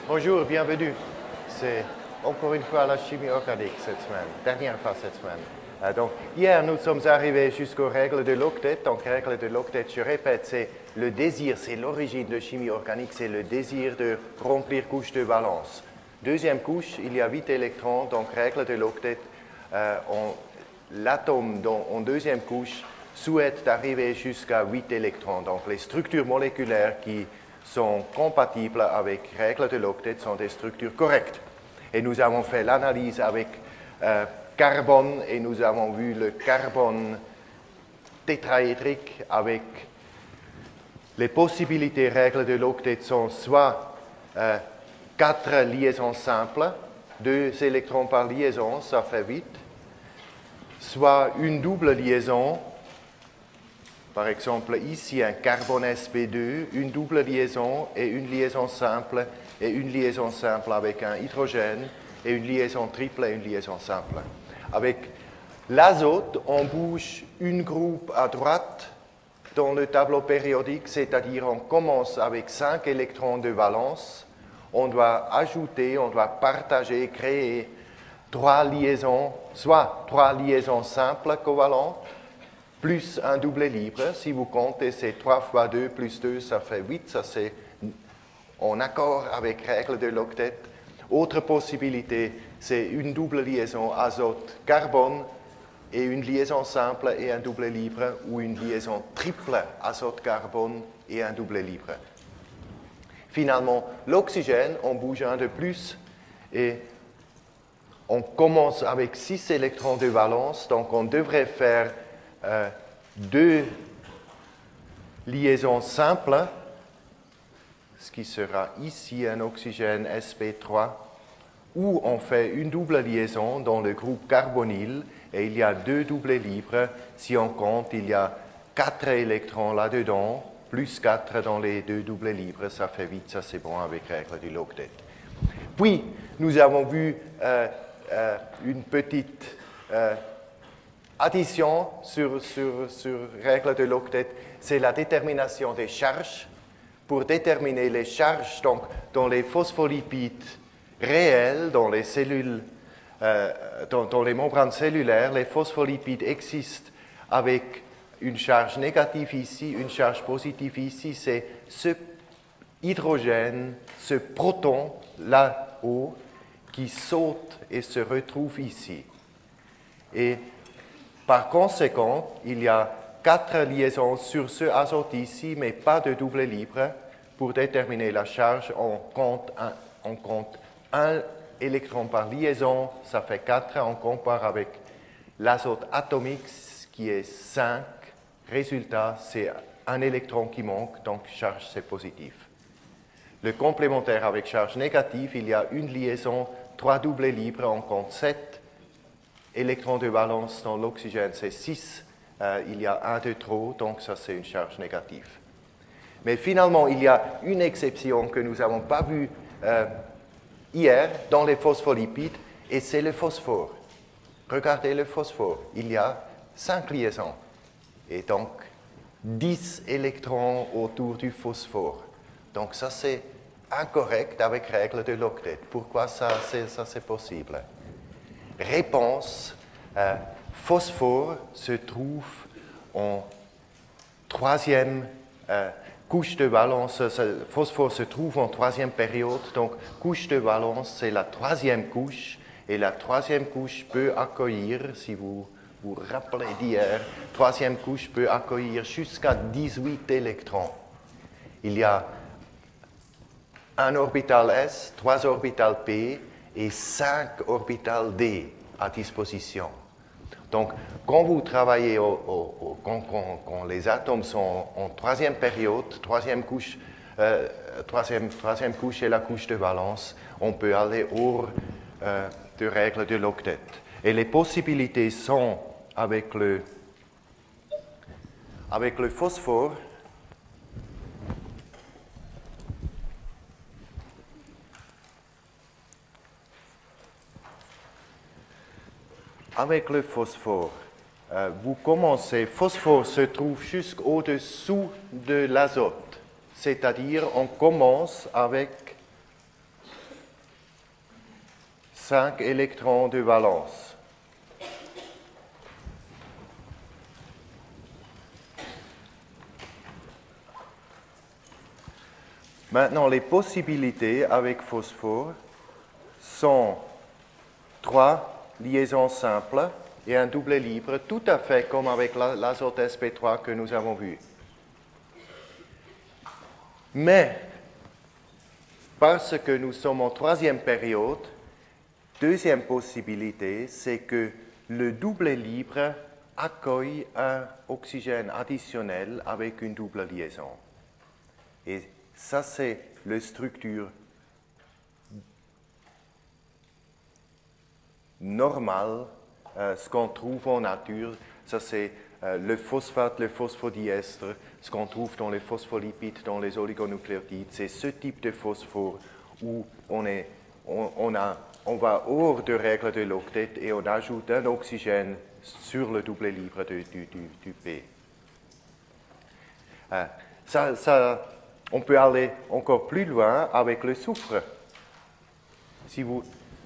Bonjour, bienvenue. C'est encore une fois la chimie organique cette semaine, dernière fois cette semaine. Donc, hier, nous sommes arrivés jusqu'aux règles de l'octet. Donc, règles de l'octet, je répète, c'est le désir, c'est l'origine de chimie organique, c'est le désir de remplir couche de valence. Deuxième couche, il y a 8 électrons, donc règle de l'octet, l'atome en deuxième couche souhaite arriver jusqu'à 8 électrons. Donc, les structures moléculaires qui sont compatibles avec règles de l'octet sont des structures correctes. Et nous avons fait l'analyse avec carbone et nous avons vu le carbone tétraédrique avec les possibilités règles de l'octet sont soit 4 liaisons simples, 2 électrons par liaison, ça fait 8, soit une double liaison, par exemple ici un carbone sp2, une double liaison et une liaison simple avec un hydrogène et une liaison triple et une liaison simple. Avec l'azote, on bouge une groupe à droite dans le tableau périodique, c'est-à-dire on commence avec 5 électrons de valence, on doit ajouter, on doit partager, créer 3 liaisons, soit 3 liaisons simples covalentes, plus un doublet libre. Si vous comptez, c'est 3 fois 2 plus 2, ça fait 8. Ça, c'est en accord avec règle de l'octet. Autre possibilité, c'est une double liaison azote-carbone et une liaison simple et un doublet libre, ou une liaison triple azote-carbone et un doublet libre. Finalement, l'oxygène, on bouge un de plus et on commence avec 6 électrons de valence, donc on devrait faire 2 liaisons simples, ce qui sera ici un oxygène sp3, où on fait une double liaison dans le groupe carbonyle, et il y a 2 doublets libres. Si on compte, il y a 4 électrons là-dedans, plus 4 dans les 2 doublets libres, ça fait 8, ça c'est bon avec règle de l'octet. Puis, nous avons vu une petite addition sur règle de l'octet, c'est la détermination des charges. Pour déterminer les charges, donc dans les phospholipides réels, dans les cellules, dans les membranes cellulaires, les phospholipides existent avec une charge négative ici, une charge positive ici. C'est ce hydrogène, ce proton là-haut qui saute et se retrouve ici. Et par conséquent, il y a 4 liaisons sur ce azote ici, mais pas de doublet libre. Pour déterminer la charge, on compte un électron par liaison, ça fait 4. On compare avec l'azote atomique, qui est 5. Résultat, c'est un électron qui manque, donc charge c'est positif. Le complémentaire avec charge négative, il y a une liaison, 3 doublets libres, on compte 7. Électrons de valence dans l'oxygène, c'est 6. Il y a un de trop, donc ça c'est une charge négative. Mais finalement, il y a une exception que nous n'avons pas vue hier dans les phospholipides, et c'est le phosphore. Regardez le phosphore, il y a 5 liaisons, et donc 10 électrons autour du phosphore. Donc ça c'est incorrect avec règle de l'octet. Pourquoi ça c'est possible? Réponse, phosphore se trouve en 3e couche de valence, phosphore se trouve en 3e période, donc couche de valence c'est la 3e couche, et la 3e couche peut accueillir, si vous vous rappelez d'hier, 3e couche peut accueillir jusqu'à 18 électrons. Il y a un orbital S, 3 orbitales P, et 5 orbitales D à disposition. Donc, quand vous travaillez, quand les atomes sont en 3e période, 3e couche, 3e couche est la couche de valence, on peut aller hors de règle de l'octet. Et les possibilités sont avec le phosphore. Avec le phosphore, vous commencez, phosphore se trouve jusqu'au-dessous de l'azote, c'est-à-dire on commence avec 5 électrons de valence. Maintenant, les possibilités avec phosphore sont 3 liaisons simples et un doublet libre, tout à fait comme avec l'azote sp3 que nous avons vu. Mais, parce que nous sommes en troisième période, deuxième possibilité, c'est que le doublet libre accueille un oxygène additionnel avec une double liaison. Et ça, c'est la structure normale, ce qu'on trouve en nature. Ça, c'est le phosphate, le phosphodiestre, ce qu'on trouve dans les phospholipides, dans les oligonucléotides. C'est ce type de phosphore où on va hors de règle de l'octet et on ajoute un oxygène sur le doublet libre du P. On peut aller encore plus loin avec le soufre.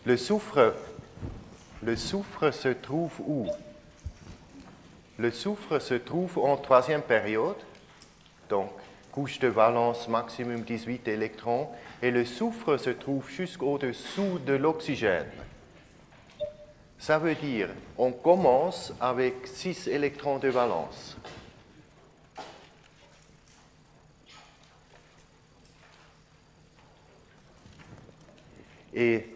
Le soufre se trouve où? Le soufre se trouve en troisième période, donc couche de valence maximum 18 électrons, et le soufre se trouve jusqu'au-dessous de l'oxygène. Ça veut dire on commence avec 6 électrons de valence. Et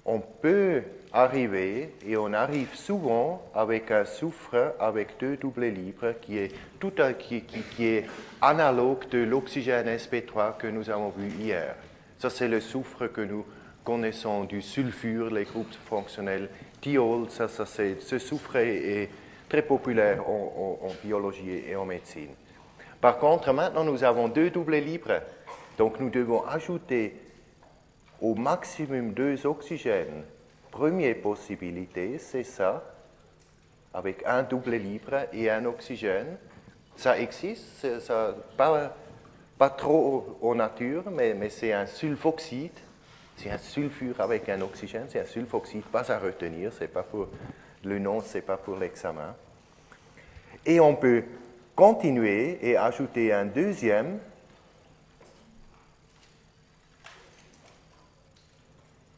on peut arriver, et on arrive souvent avec un soufre avec 2 doublets libres qui est analogue de l'oxygène sp3 que nous avons vu hier. Ça, c'est le soufre que nous connaissons du sulfure, les groupes fonctionnels thiol. Ce soufre est très populaire en biologie et en médecine. Par contre, maintenant, nous avons 2 doublets libres. Donc, nous devons ajouter au maximum 2 oxygènes. Première possibilité, c'est ça, avec un doublet libre et un oxygène. Ça existe, pas trop en nature, mais c'est un sulfoxyde. C'est un sulfure avec un oxygène, c'est un sulfoxyde, pas à retenir, c'est pas pour le nom, c'est pas pour l'examen. Et on peut continuer et ajouter un deuxième.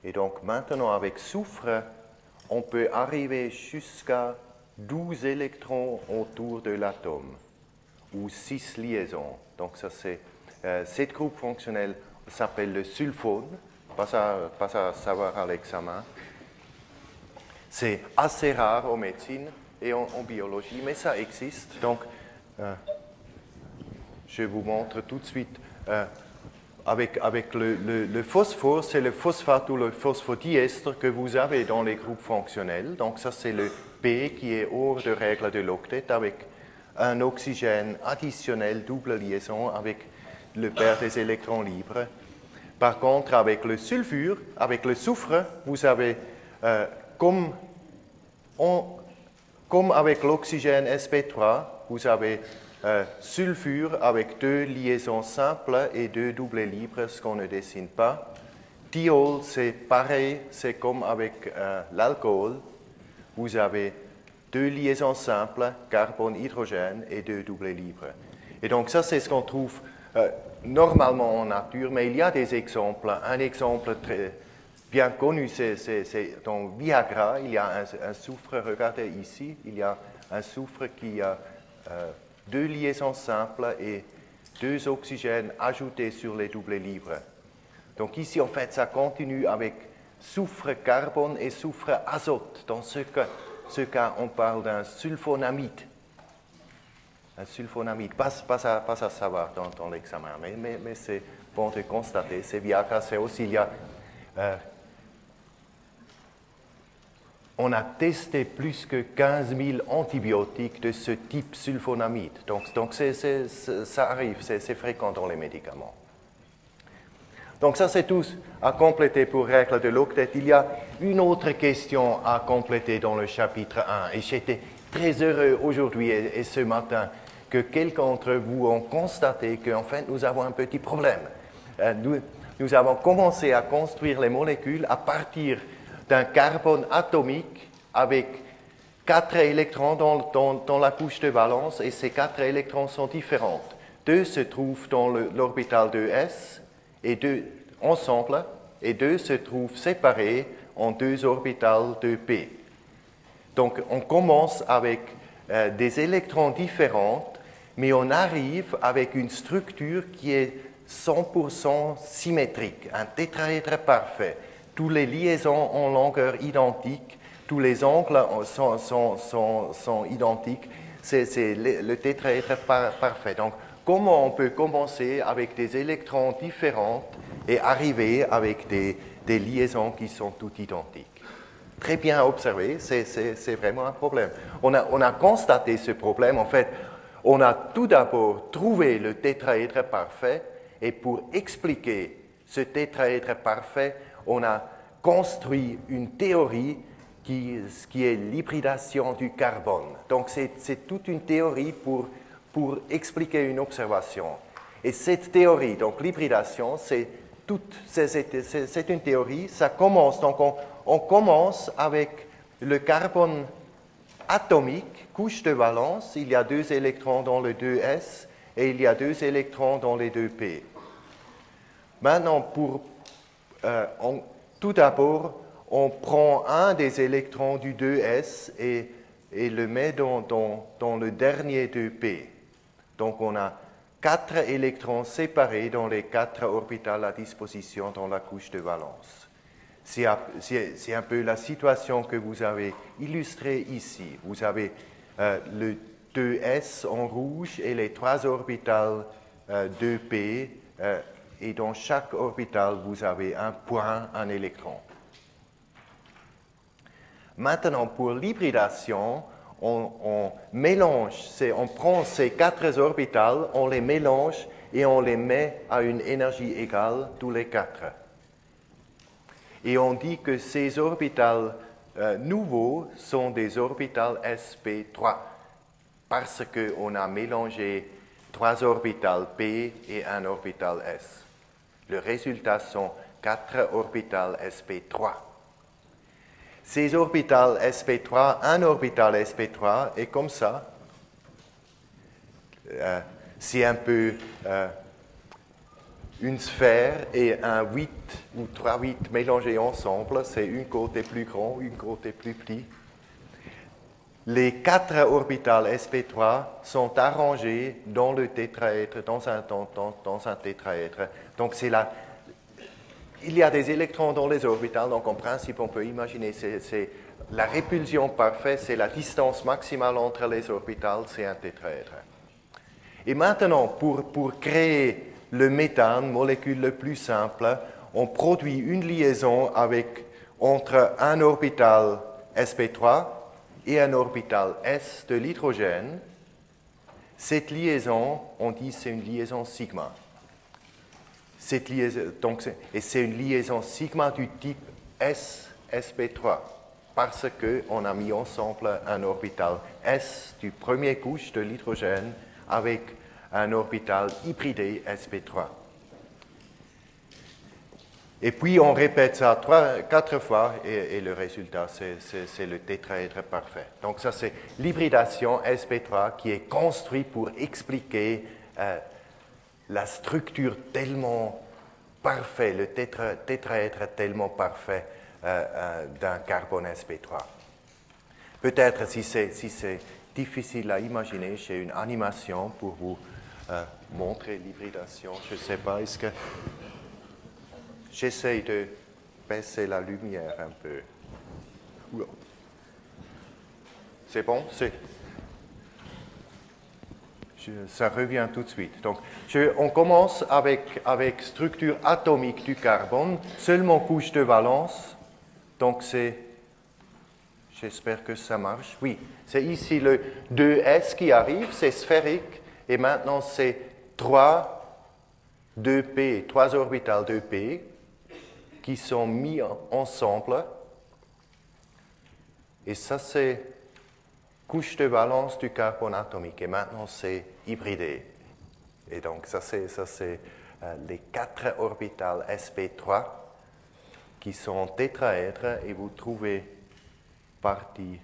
Et donc maintenant, avec soufre, on peut arriver jusqu'à 12 électrons autour de l'atome, ou 6 liaisons. Donc ça, cette groupe fonctionnelle s'appelle le sulfone, pas à savoir à l'examen. C'est assez rare en médecine et en biologie, mais ça existe. Donc, je vous montre tout de suite. Avec le phosphore, c'est le phosphate ou le phosphodiestre que vous avez dans les groupes fonctionnels. Donc ça, c'est le P qui est hors de règle de l'octet avec un oxygène additionnel, double liaison avec le paire des électrons libres. Par contre, avec le sulfure, avec le soufre, vous avez, comme avec l'oxygène sp3, vous avez sulfure avec 2 liaisons simples et 2 doublets libres, ce qu'on ne dessine pas. Thiol, c'est pareil, c'est comme avec l'alcool. Vous avez 2 liaisons simples, carbone, hydrogène et 2 doublets libres. Et donc ça, c'est ce qu'on trouve normalement en nature, mais il y a des exemples. Un exemple très bien connu, c'est dans Viagra, il y a un soufre, regardez ici, il y a un soufre qui a 2 liaisons simples et 2 oxygènes ajoutés sur les doublets libres. Donc ici, en fait, ça continue avec soufre carbone et soufre azote. Dans ce cas, on parle d'un sulfonamide. Un sulfonamide, pas à savoir dans l'examen, mais c'est bon de constater. C'est Viagra, c'est aussi, il y a... on a testé plus que 15 000 antibiotiques de ce type sulfonamide. Donc ça arrive, c'est fréquent dans les médicaments. Donc ça, c'est tout à compléter pour règle de l'octet. Il y a une autre question à compléter dans le chapitre 1. Et j'étais très heureux aujourd'hui et ce matin que quelqu'un d'entre vous ont constaté qu'en fait, nous avons un petit problème. Nous avons commencé à construire les molécules à partir d'un carbone atomique avec 4 électrons dans la couche de valence, et ces 4 électrons sont différents. 2 se trouvent dans l'orbital 2s et 2 ensemble, et 2 se trouvent séparés en 2 orbitales 2p. Donc on commence avec des électrons différents, mais on arrive avec une structure qui est 100% symétrique, un tétraèdre parfait. Toutes les liaisons en longueur identique, tous les angles sont identiques, c'est le tétraèdre parfait. Donc, comment on peut commencer avec des électrons différents et arriver avec des liaisons qui sont toutes identiques? Très bien observé, c'est vraiment un problème. On a constaté ce problème, en fait, on a tout d'abord trouvé le tétraèdre parfait, et pour expliquer ce tétraèdre parfait, on a construit une théorie qui est l'hybridation du carbone. Donc c'est toute une théorie pour expliquer une observation. Et cette théorie, donc l'hybridation, c'est une théorie, ça commence, donc on commence avec le carbone atomique, couche de valence, il y a 2 électrons dans le 2s et il y a 2 électrons dans les 2p. Maintenant, tout d'abord, on prend un des électrons du 2s et le met dans le dernier 2p. Donc on a 4 électrons séparés dans les 4 orbitales à disposition dans la couche de valence. C'est un peu la situation que vous avez illustrée ici. Vous avez le 2s en rouge et les 3 orbitales 2p, et dans chaque orbital, vous avez un point, un électron. Maintenant, pour l'hybridation, on mélange, on prend ces 4 orbitales, on les mélange et on les met à une énergie égale tous les 4. Et on dit que ces orbitales nouveaux sont des orbitales sp3 parce qu'on a mélangé 3 orbitales p et un orbital s. Le résultat sont 4 orbitales sp3. Ces orbitales sp3, un orbital sp3 est comme ça. C'est un peu une sphère et un 8 ou 3 8 mélangés ensemble. C'est une côté plus grand, une côté plus petit. Les 4 orbitales sp3 sont arrangées dans le tétraèdre, dans un tétraèdre. Donc il y a des électrons dans les orbitales, donc en principe on peut imaginer c'est la répulsion parfaite, c'est la distance maximale entre les orbitales, c'est un tétraèdre. Et maintenant, pour créer le méthane, molécule le plus simple, on produit une liaison entre un orbital sp3 et un orbital S de l'hydrogène. Cette liaison, on dit c'est une liaison sigma. C'est une liaison sigma du type S-sp3, parce qu'on a mis ensemble un orbital S du premier couche de l'hydrogène avec un orbital hybridé sp3. Et puis on répète ça 4 fois et le résultat c'est le tétraèdre parfait. Donc ça c'est l'hybridation sp3 qui est construite pour expliquer la structure tellement parfaite, le tétraèdre tellement parfait d'un carbone sp3. Peut-être si c'est difficile à imaginer, j'ai une animation pour vous montrer l'hybridation. Je ne sais pas, est-ce que... J'essaie de baisser la lumière un peu. C'est bon? Ça revient tout de suite. Donc, on commence avec structure atomique du carbone, seulement couche de valence. Donc, j'espère que ça marche. Oui, c'est ici le 2S qui arrive, c'est sphérique. Et maintenant, c'est 3 orbitales 2p qui sont mis ensemble. Et ça, c'est couche de valence du carbone atomique. Et maintenant, c'est hybridé. Et donc, ça, c'est les 4 orbitales sp3 qui sont tétraèdres. Et vous trouvez partie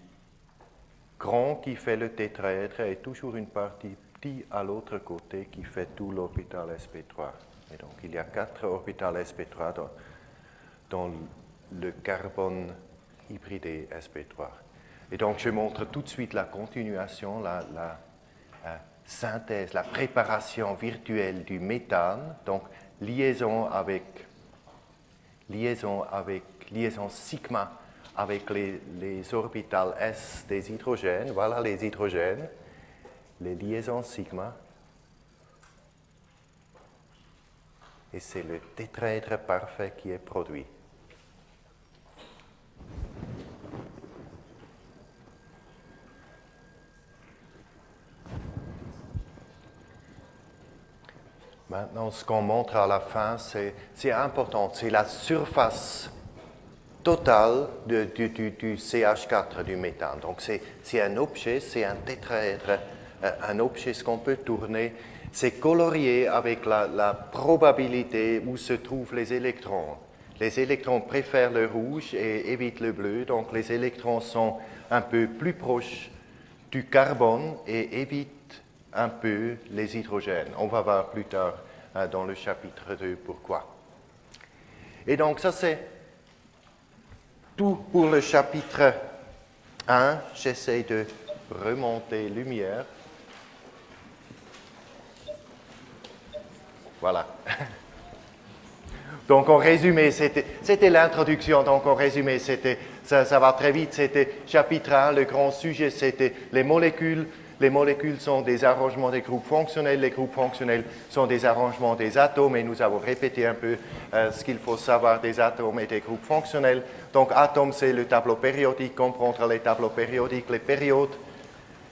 grand qui fait le tétraèdre et toujours une partie petit à l'autre côté qui fait tout l'orbital sp3. Et donc, il y a 4 orbitales sp3 dans le carbone hybridé sp3. Et donc, je montre tout de suite la continuation, la synthèse, la préparation virtuelle du méthane. Donc, liaison sigma avec les orbitales S des hydrogènes. Voilà les hydrogènes, les liaisons sigma. Et c'est le tétraèdre parfait qui est produit. Maintenant, ce qu'on montre à la fin, c'est important, c'est la surface totale du CH4, du méthane. Donc, c'est un objet, c'est un tétraèdre, un objet, ce qu'on peut tourner. C'est colorié avec la probabilité où se trouvent les électrons. Les électrons préfèrent le rouge et évitent le bleu, donc les électrons sont un peu plus proches du carbone et évitent un peu les hydrogènes. On va voir plus tard dans le chapitre 2 pourquoi. Et donc ça c'est tout pour le chapitre 1. J'essaie de remonter lumière. Voilà. Donc en résumé, c'était l'introduction. Donc en résumé, ça va très vite. C'était chapitre 1, le grand sujet, c'était les molécules. Les molécules sont des arrangements des groupes fonctionnels. Les groupes fonctionnels sont des arrangements des atomes. Et nous avons répété un peu ce qu'il faut savoir des atomes et des groupes fonctionnels. Donc atome, c'est le tableau périodique. Comprendre les tableaux périodiques, les périodes.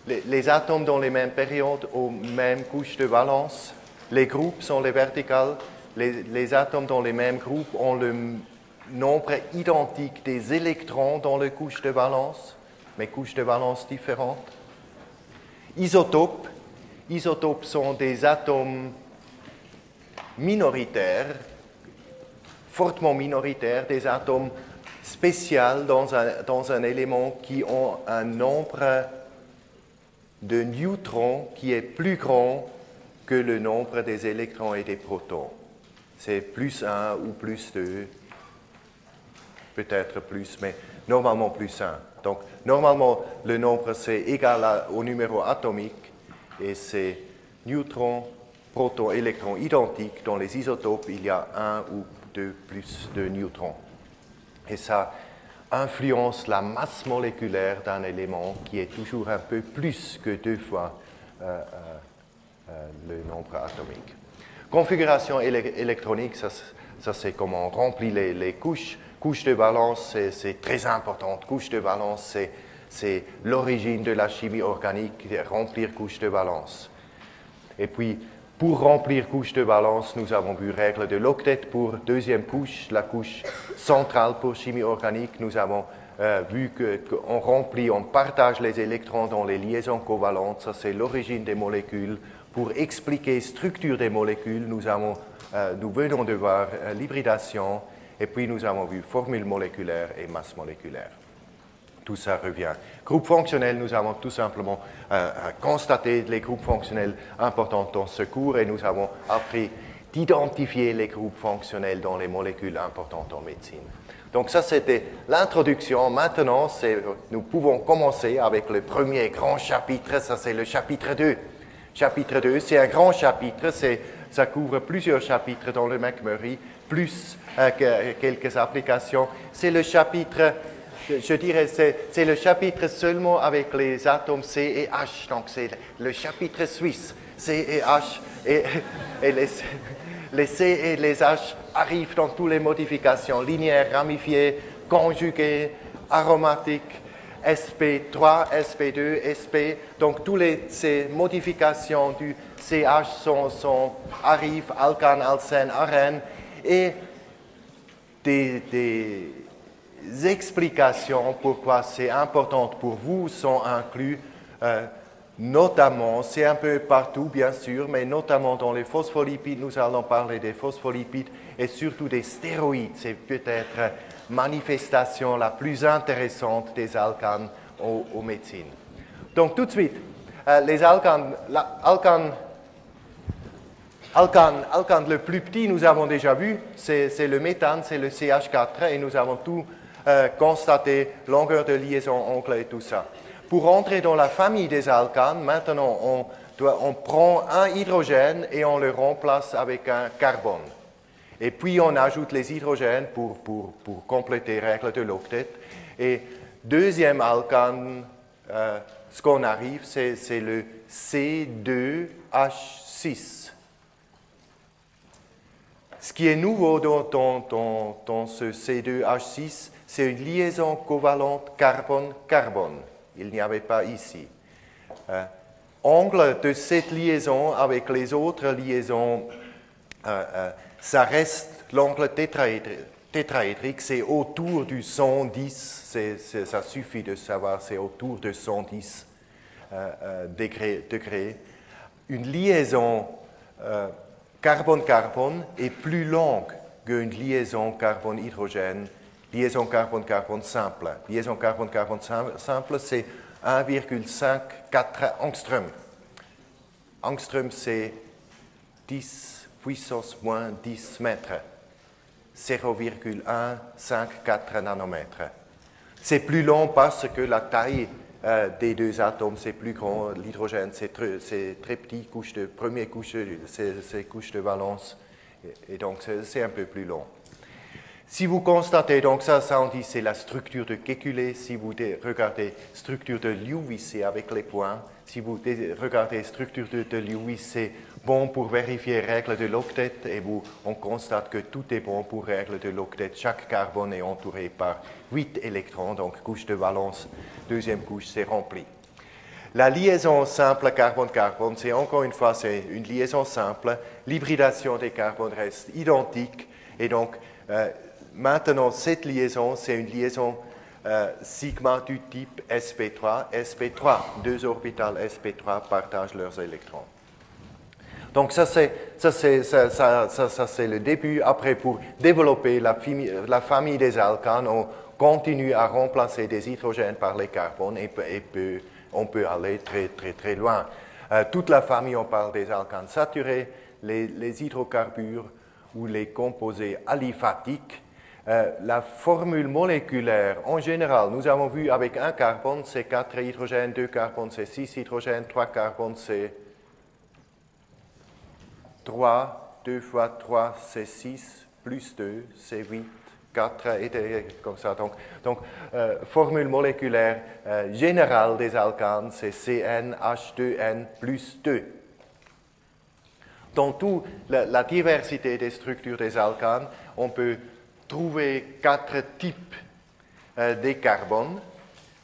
Les atomes dans les mêmes périodes aux mêmes couches de valence. Les groupes sont les verticales. Les atomes dans les mêmes groupes ont le nombre identique des électrons dans les couches de valence, mais couches de valence différentes. Isotopes sont des atomes minoritaires, fortement minoritaires, des atomes spéciaux dans un élément qui ont un nombre de neutrons qui est plus grand que le nombre des électrons et des protons. C'est plus 1 ou plus 2, peut-être plus, mais normalement plus 1. Donc, normalement, le nombre, c'est égal au numéro atomique, et c'est neutrons, protons, électrons identiques. Dans les isotopes, il y a 1 ou 2 plus de neutrons. Et ça influence la masse moléculaire d'un élément qui est toujours un peu plus que 2 fois le nombre atomique. Configuration électronique, ça c'est comment on remplit les couches. Couche de valence, c'est très important. Couche de valence, c'est l'origine de la chimie organique, remplir couche de valence. Et puis, pour remplir couche de valence, nous avons vu règle de l'octet pour deuxième couche, la couche centrale pour chimie organique. Nous avons vu qu'on remplit, on partage les électrons dans les liaisons covalentes. Ça, c'est l'origine des molécules. Pour expliquer la structure des molécules, nous venons de voir l'hybridation, et puis nous avons vu formule moléculaire et masse moléculaire. Tout ça revient. Groupe fonctionnel, nous avons tout simplement constaté les groupes fonctionnels importants dans ce cours, et nous avons appris d'identifier les groupes fonctionnels dans les molécules importantes en médecine. Donc ça, c'était l'introduction. Maintenant, nous pouvons commencer avec le premier grand chapitre, ça c'est le chapitre 2. Chapitre 2, c'est un grand chapitre, ça couvre plusieurs chapitres dans le McMurray, plus quelques applications. C'est le chapitre, je dirais, c'est le chapitre seulement avec les atomes C et H, donc c'est le chapitre suisse, C et H, et les C et les H arrivent dans toutes les modifications, linéaires, ramifiées, conjuguées, aromatiques, SP3, SP2, SP, donc toutes ces modifications du CH arrivent, alcane, alcène, arène, et des explications pourquoi c'est important pour vous sont inclus notamment, c'est un peu partout bien sûr, mais notamment dans les phospholipides, nous allons parler des phospholipides et surtout des stéroïdes. C'est peut-être la manifestation la plus intéressante des alcanes aux médecines. Donc tout de suite, les alcanes le plus petit, nous avons déjà vu, c'est le méthane, c'est le CH4, et nous avons tout constaté, longueur de liaison, angle et tout ça. Pour entrer dans la famille des alcanes, maintenant, on prend un hydrogène et on le remplace avec un carbone. Et puis, on ajoute les hydrogènes pour compléter la règle de l'octet. Et deuxième alcane, ce qu'on arrive, c'est le C2H6. Ce qui est nouveau dans ce C2H6, c'est une liaison covalente carbone-carbone. Il n'y avait pas ici. Angle de cette liaison avec les autres liaisons, ça reste l'angle tétraédrique, c'est autour du 110, ça suffit de savoir, c'est autour de 110 degrés. Une liaison carbone-carbone est plus longue qu'une liaison carbone-hydrogène, liaison carbone-carbone simple. Liaison carbone-carbone simple, c'est 1,54 angstrom. Angstrom, c'est 10 puissance moins 10 mètres. 0,154 nanomètres. C'est plus long parce que la taille des deux atomes, c'est plus grand. L'hydrogène, c'est très petit, première couche, c'est couche de valence. Et donc, c'est un peu plus long. Si vous constatez, donc ça on dit c'est la structure de Kekulé. Si vous regardez structure de Lewis, c'est avec les points. Si vous regardez structure de Lewis, c'est bon pour vérifier règle de l'octet et on constate que tout est bon pour règle de l'octet. Chaque carbone est entouré par 8 électrons, donc couche de valence, deuxième couche, c'est rempli. La liaison simple carbone-carbone, c'est encore une fois, c'est une liaison simple. L'hybridation des carbones reste identique et donc maintenant, cette liaison, c'est une liaison sigma du type sp3. sp3, deux orbitales sp3 partagent leurs électrons. Donc ça c'est le début. Après, pour développer la famille des alcanes, on continue à remplacer des hydrogènes par les carbones et on peut aller très loin. Toute la famille, on parle des alcanes saturés, les hydrocarbures ou les composés aliphatiques. La formule moléculaire, en général, nous avons vu avec un carbone, c'est 4 hydrogènes, 2 carbones, c'est 6 hydrogènes, 3 carbones, c'est 3, 2 fois 3, c'est 6, plus 2, c'est 8, 4, et comme ça. Donc formule moléculaire générale des alcanes, c'est CnH2n plus 2. Dans toute la diversité des structures des alcanes, on peut trouver 4 types des carbones.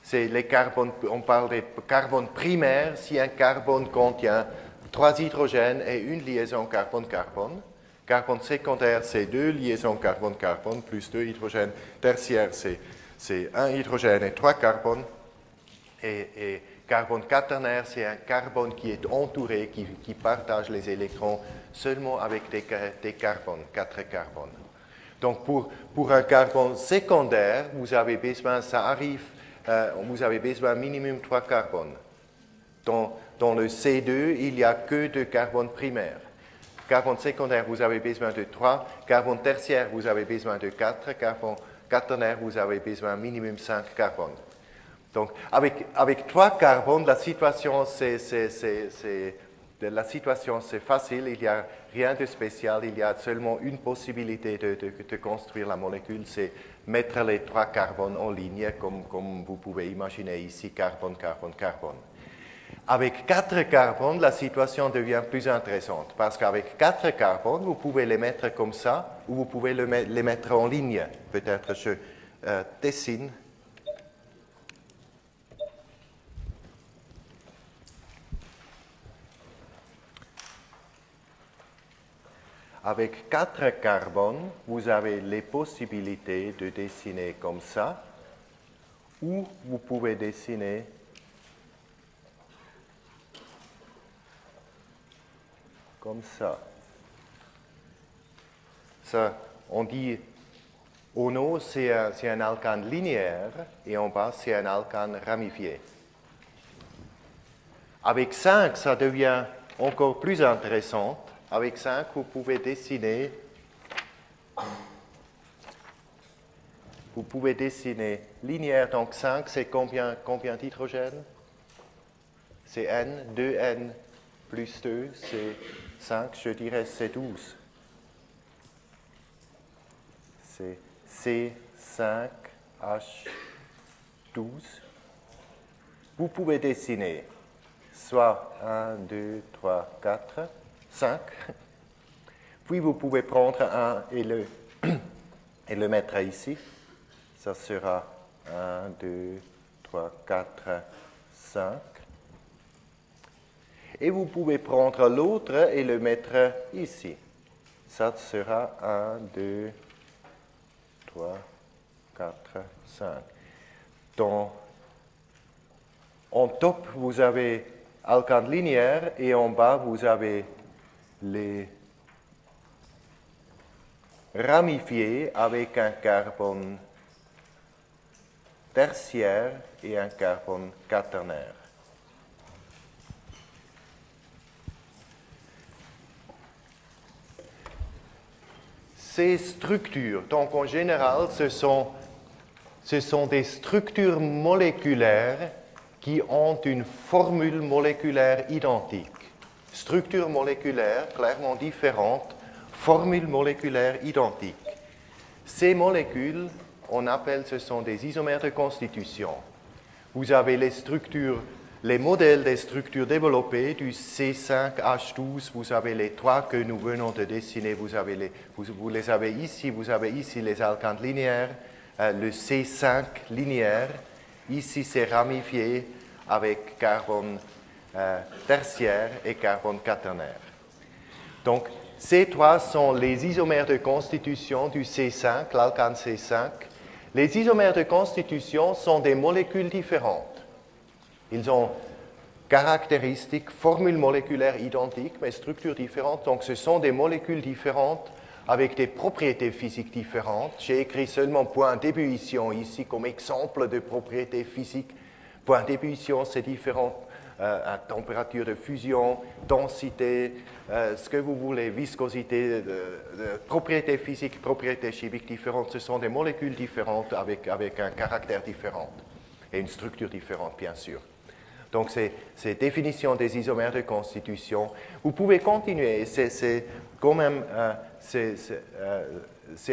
C'est les carbones, on parle des carbones primaires, si un carbone contient 3 hydrogènes et une liaison carbone-carbone. Carbone secondaire, c'est 2 liaisons carbone-carbone plus 2 hydrogènes. Tertiaire, c'est 1 hydrogène et 3 carbones. Et carbone quaternaire, c'est un carbone qui est entouré, qui partage les électrons seulement avec des carbones, 4 carbones. Donc, pour un carbone secondaire, vous avez besoin, vous avez besoin minimum 3 carbones. Dans le C2, il n'y a que 2 carbones primaires. Carbone secondaire, vous avez besoin de 3. Carbone tertiaire, vous avez besoin de 4. Carbone quaternaire, vous avez besoin minimum 5 carbones. Donc, avec 3 carbones, la situation, c'est facile, il n'y a rien de spécial, il y a seulement une possibilité de construire la molécule, c'est mettre les 3 carbones en ligne, comme vous pouvez imaginer ici, carbone, carbone, carbone. Avec 4 carbones, la situation devient plus intéressante, parce qu'avec 4 carbones, vous pouvez les mettre comme ça, ou vous pouvez les mettre en ligne. Peut-être je dessine. Avec 4 carbones, vous avez les possibilités de dessiner comme ça, ou vous pouvez dessiner comme ça. Ça, on dit ono, c'est un alcane linéaire, et en bas, c'est un alcane ramifié. Avec 5, ça devient encore plus intéressant. Avec 5, vous pouvez dessiner linéaire. Donc 5, c'est combien d'hydrogènes? C'est N, 2N plus 2, c'est 5, je dirais c'est 12. C'est C5H12. Vous pouvez dessiner soit 1, 2, 3, 4, 5. Puis vous pouvez prendre 1 et le mettre ici. Ça sera 1, 2, 3, 4, 5. Et vous pouvez prendre l'autre et le mettre ici. Ça sera 1, 2, 3, 4, 5. Donc, en top, vous avez alcane linéaire et en bas, vous avez les ramifiés avec un carbone tertiaire et un carbone quaternaire. Ces structures, donc en général, ce sont des structures moléculaires qui ont une formule moléculaire identique. Structures moléculaires clairement différentes, formule moléculaire identique. Ces molécules, on appelle, ce sont des isomères de constitution. Vous avez les modèles des structures développées du C5H12, vous avez les trois que nous venons de dessiner, vous les avez ici, vous avez ici les alcanes linéaires, le C5 linéaire, ici c'est ramifié avec carbone tertiaire et carbone quaternaire. Donc, ces trois sont les isomères de constitution du C5, l'alcane C5. Les isomères de constitution sont des molécules différentes. Ils ont caractéristiques, formules moléculaires identiques, mais structures différentes. Donc, ce sont des molécules différentes avec des propriétés physiques différentes. J'ai écrit seulement point d'ébullition ici comme exemple de propriétés physiques. Point d'ébullition, c'est différent à température de fusion, densité, ce que vous voulez, viscosité, propriétés physiques, propriétés chimiques différentes. Ce sont des molécules différentes avec un caractère différent et une structure différente, bien sûr. Donc, c'est définition des isomères de constitution. Vous pouvez continuer, c'est quand même, c'est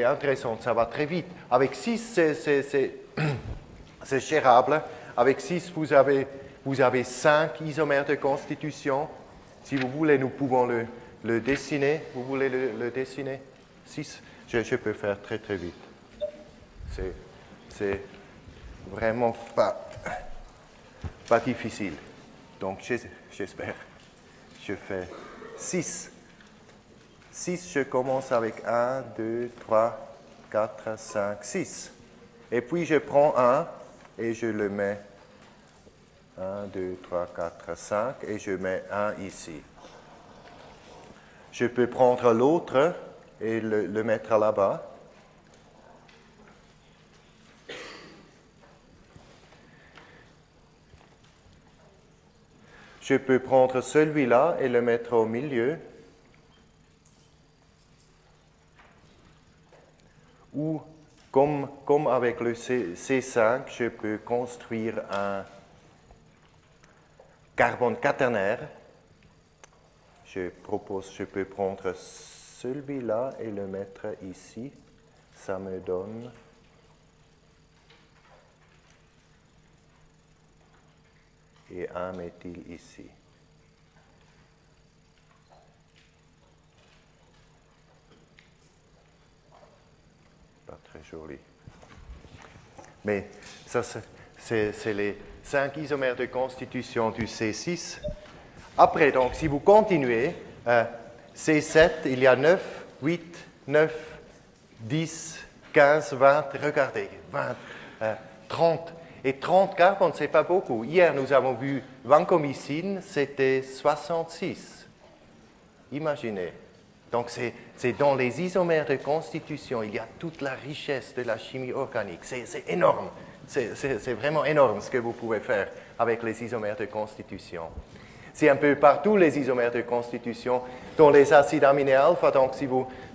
intéressant, ça va très vite. Avec 6, c'est gérable. Avec 6, vous avez 5 isomères de constitution. Si vous voulez, nous pouvons le dessiner. Vous voulez le dessiner? 6, je peux faire très très vite. C'est vraiment pas difficile. Donc, j'espère. Je fais 6. 6, je commence avec 1, 2, 3, 4, 5, 6. Et puis, je prends 1 et je le mets 1, 2, 3, 4, 5 et je mets 1 ici. Je peux prendre l'autre et le mettre là-bas. Je peux prendre celui-là et le mettre au milieu. Ou, comme avec le C5, je peux construire un carbone quaternaire. Je peux prendre celui-là et le mettre ici. Ça me donne et un méthyle ici. Pas très joli. Mais ça, c'est les 5 isomères de constitution du C6. Après, donc, si vous continuez, C7, il y a 9, 8, 9, 10, 15, 20, regardez, 20, 30. Et 30 carbones, ce n'est pas beaucoup. Hier, nous avons vu vancomycine, c'était 66. Imaginez. Donc c'est dans les isomères de constitution, il y a toute la richesse de la chimie organique. C'est énorme. C'est vraiment énorme ce que vous pouvez faire avec les isomères de constitution. C'est un peu partout les isomères de constitution. Dans les acides aminés alpha, donc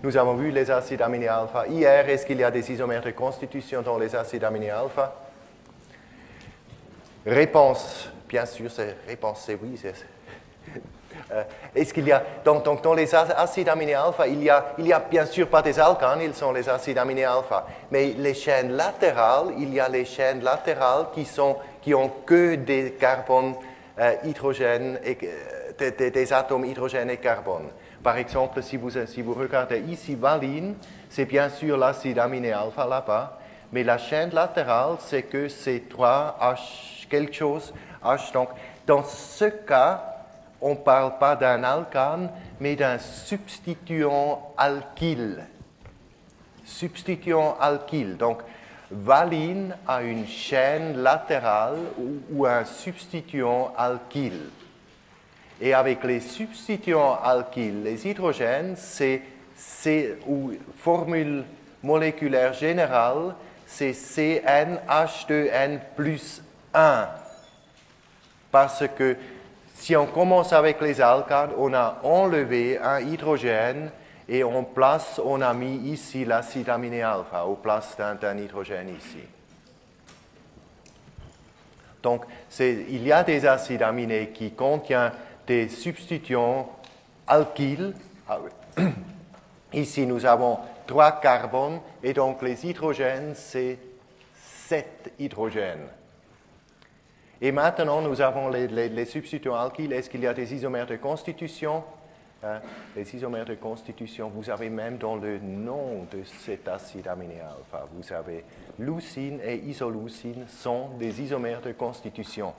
nous avons vu les acides aminés alpha hier, est-ce qu'il y a des isomères de constitution dans les acides aminés alpha? Réponse, bien sûr, réponse c'est oui. Est-ce qu'il y a, donc dans les acides aminés alpha, il y a bien sûr pas des alcanes, ils sont les acides aminés alpha, mais les chaînes latérales, il y a les chaînes latérales qui ont que des carbones hydrogène, des atomes hydrogène et carbone. Par exemple, si vous regardez ici valine, c'est bien sûr l'acide aminé alpha là-bas, mais la chaîne latérale, c'est que c'est 3H quelque chose, H. Donc, dans ce cas, on ne parle pas d'un alcane, mais d'un substituant alkyle. Substituant alkyle. Donc, valine a une chaîne latérale ou un substituant alkyle. Et avec les substituants alkyles, les hydrogènes, ou formule moléculaire générale, c'est CnH2n plus 1. Parce que si on commence avec les alcanes, on a enlevé un hydrogène et on a mis ici l'acide aminé alpha au place d'un hydrogène ici. Donc, il y a des acides aminés qui contiennent des substituants alkyles. Ici, nous avons 3 carbones et donc les hydrogènes, c'est 7 hydrogènes. Et maintenant, nous avons les substituants alkyles. Est-ce qu'il y a des isomères de constitution? Les isomères de constitution, vous avez même dans le nom de cet acide aminé alpha, vous avez leucine et isoleucine sont des isomères de constitution.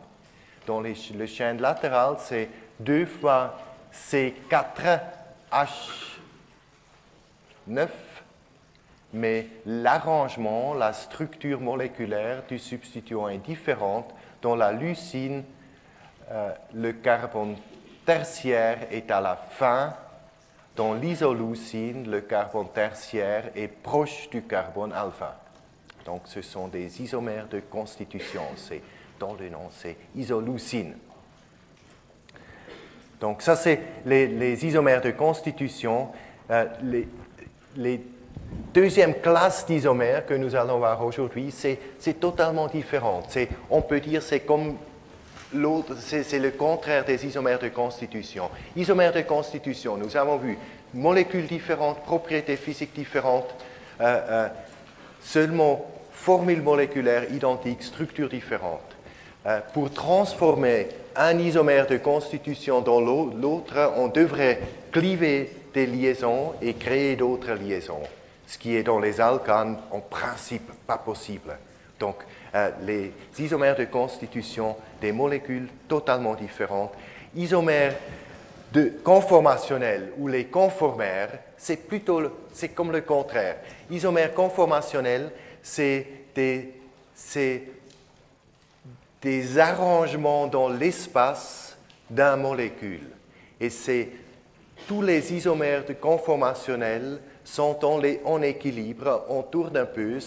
Dans le chaîne latérale, c'est 2 fois C4H9, mais l'arrangement, la structure moléculaire du substituant est différente. Dans la leucine, le carbone tertiaire est à la fin. Dans l'isoleucine, le carbone tertiaire est proche du carbone alpha. Donc, ce sont des isomères de constitution. Dans le nom, c'est isoleucine. Donc, ça, c'est les isomères de constitution. Les deuxième classe d'isomères que nous allons voir aujourd'hui, c'est totalement différent. On peut dire c'est comme l'autre, c'est le contraire des isomères de constitution. Isomères de constitution, nous avons vu molécules différentes, propriétés physiques différentes, seulement formules moléculaires identiques, structures différentes. Pour transformer un isomère de constitution dans l'autre, on devrait cliver des liaisons et créer d'autres liaisons, ce qui est dans les alcanes en principe pas possible. Donc, les isomères de constitution des molécules totalement différentes, isomères conformationnels ou les conformères, c'est comme le contraire. Isomères conformationnels, c'est des arrangements dans l'espace d'une molécule. Et tous les isomères conformationnels sont en équilibre, on tourne un peu,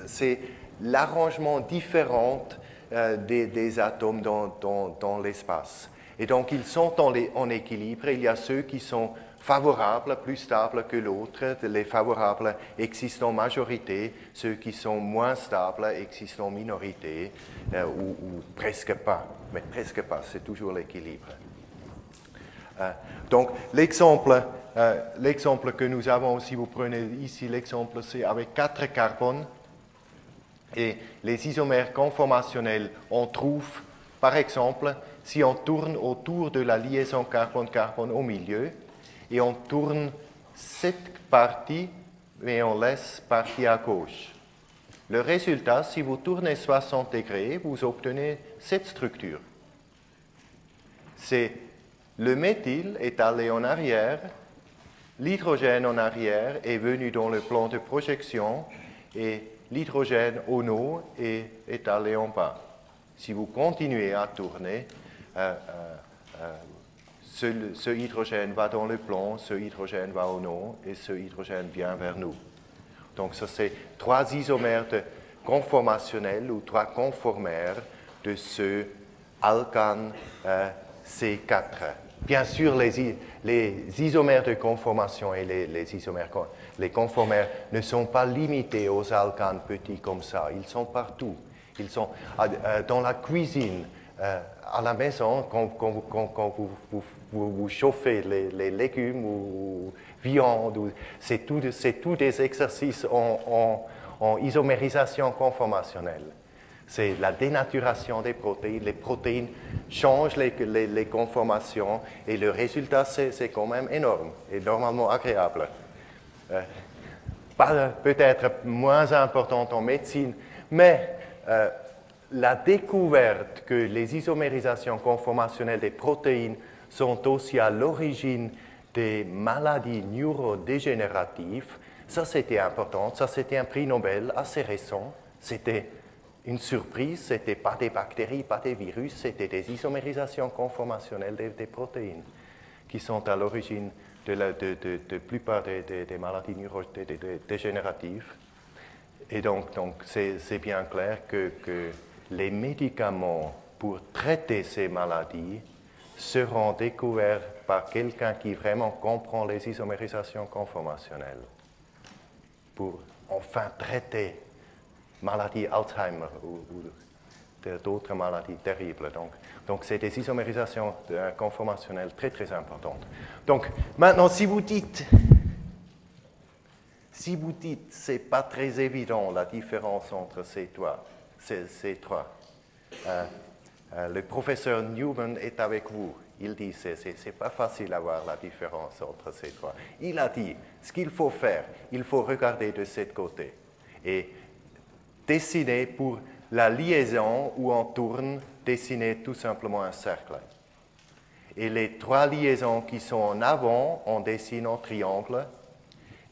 c'est l'arrangement différent des atomes dans l'espace. Et donc, ils sont en équilibre. Il y a ceux qui sont favorables, plus stables que l'autre. Les favorables existent en majorité. Ceux qui sont moins stables existent en minorité, ou presque pas. Mais presque pas, c'est toujours l'équilibre. Donc, l'exemple que nous avons, si vous prenez ici l'exemple, c'est avec 4 carbones. Et les isomères conformationnels, on trouve, par exemple, si on tourne autour de la liaison carbone-carbone au milieu, et on tourne cette partie, mais on laisse partie à gauche. Le résultat, si vous tournez 60 degrés, vous obtenez cette structure. Le méthyle est allé en arrière, l'hydrogène en arrière est venu dans le plan de projection, et l'hydrogène au haut est allé en bas. Si vous continuez à tourner, ce hydrogène va dans le plomb, ce hydrogène va au nord et ce hydrogène vient vers nous. Donc, ça, c'est 3 isomères conformationnels ou 3 conformères de ce alcane C4. Bien sûr, les isomères de conformation et les conformères ne sont pas limités aux alcanes petits comme ça. Ils sont partout. Ils sont dans la cuisine, à la maison, quand vous chauffez les légumes ou viande. C'est tout des exercices en isomérisation conformationnelle. C'est la dénaturation des protéines. Les protéines changent les conformations et le résultat, c'est quand même énorme et normalement agréable. Peut-être moins important en médecine, mais la découverte que les isomérisations conformationnelles des protéines sont aussi à l'origine des maladies neurodégénératives, ça c'était important, ça c'était un prix Nobel assez récent, c'était une surprise, ce n'était pas des bactéries, pas des virus, c'était des isomérisations conformationnelles des protéines qui sont à l'origine de la plupart des maladies neurodégénératives. Et donc c'est bien clair que les médicaments pour traiter ces maladies seront découverts par quelqu'un qui vraiment comprend les isomérisations conformationnelles pour enfin traiter maladie Alzheimer ou d'autres maladies terribles. Donc c'est des isomérisations conformationnelles très très importantes. Donc maintenant, si vous dites c'est pas très évident la différence entre ces trois, le professeur Newman est avec vous. Il dit c'est pas facile à voir la différence entre ces trois. Il a dit ce qu'il faut faire, il faut regarder de ce côté et dessiner pour la liaison où on tourne, dessiner tout simplement un cercle. Et les 3 liaisons qui sont en avant, on dessine en triangle.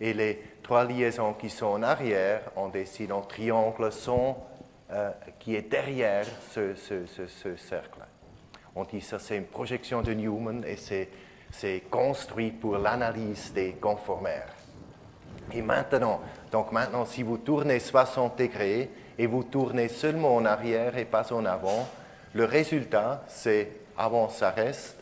Et les 3 liaisons qui sont en arrière, on dessine en triangle qui est derrière ce cercle. On dit ça, c'est une projection de Newman et c'est construit pour l'analyse des conformères. Et maintenant, si vous tournez 60 degrés et vous tournez seulement en arrière et pas en avant, le résultat, c'est avant ça reste,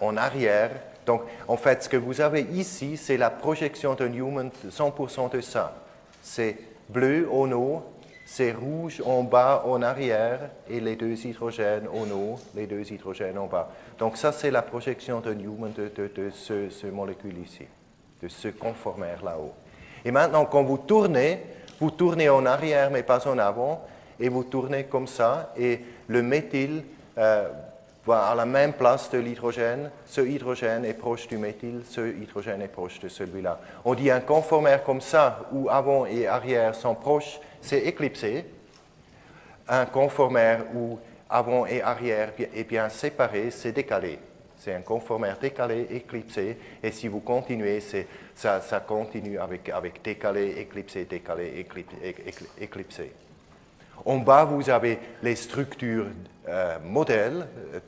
en arrière. Donc, en fait, ce que vous avez ici, c'est la projection de Newman, 100% de ça. C'est bleu en haut, c'est rouge en bas, en arrière, et les 2 hydrogènes en haut, les 2 hydrogènes en bas. Donc, ça, c'est la projection de Newman de ce molécule ici, de ce conformère là-haut. Et maintenant, quand vous tournez en arrière, mais pas en avant, et vous tournez comme ça, et le méthyle va à la même place de l'hydrogène. Ce hydrogène est proche du méthyle, ce hydrogène est proche de celui-là. On dit un conformère comme ça, où avant et arrière sont proches, c'est éclipsé. Un conformère où avant et arrière est bien séparé, c'est décalé. C'est un conformère décalé, éclipsé, et si vous continuez, ça continue avec décalé, éclipsé, décalé, éclipsé. En bas, vous avez les structures modèles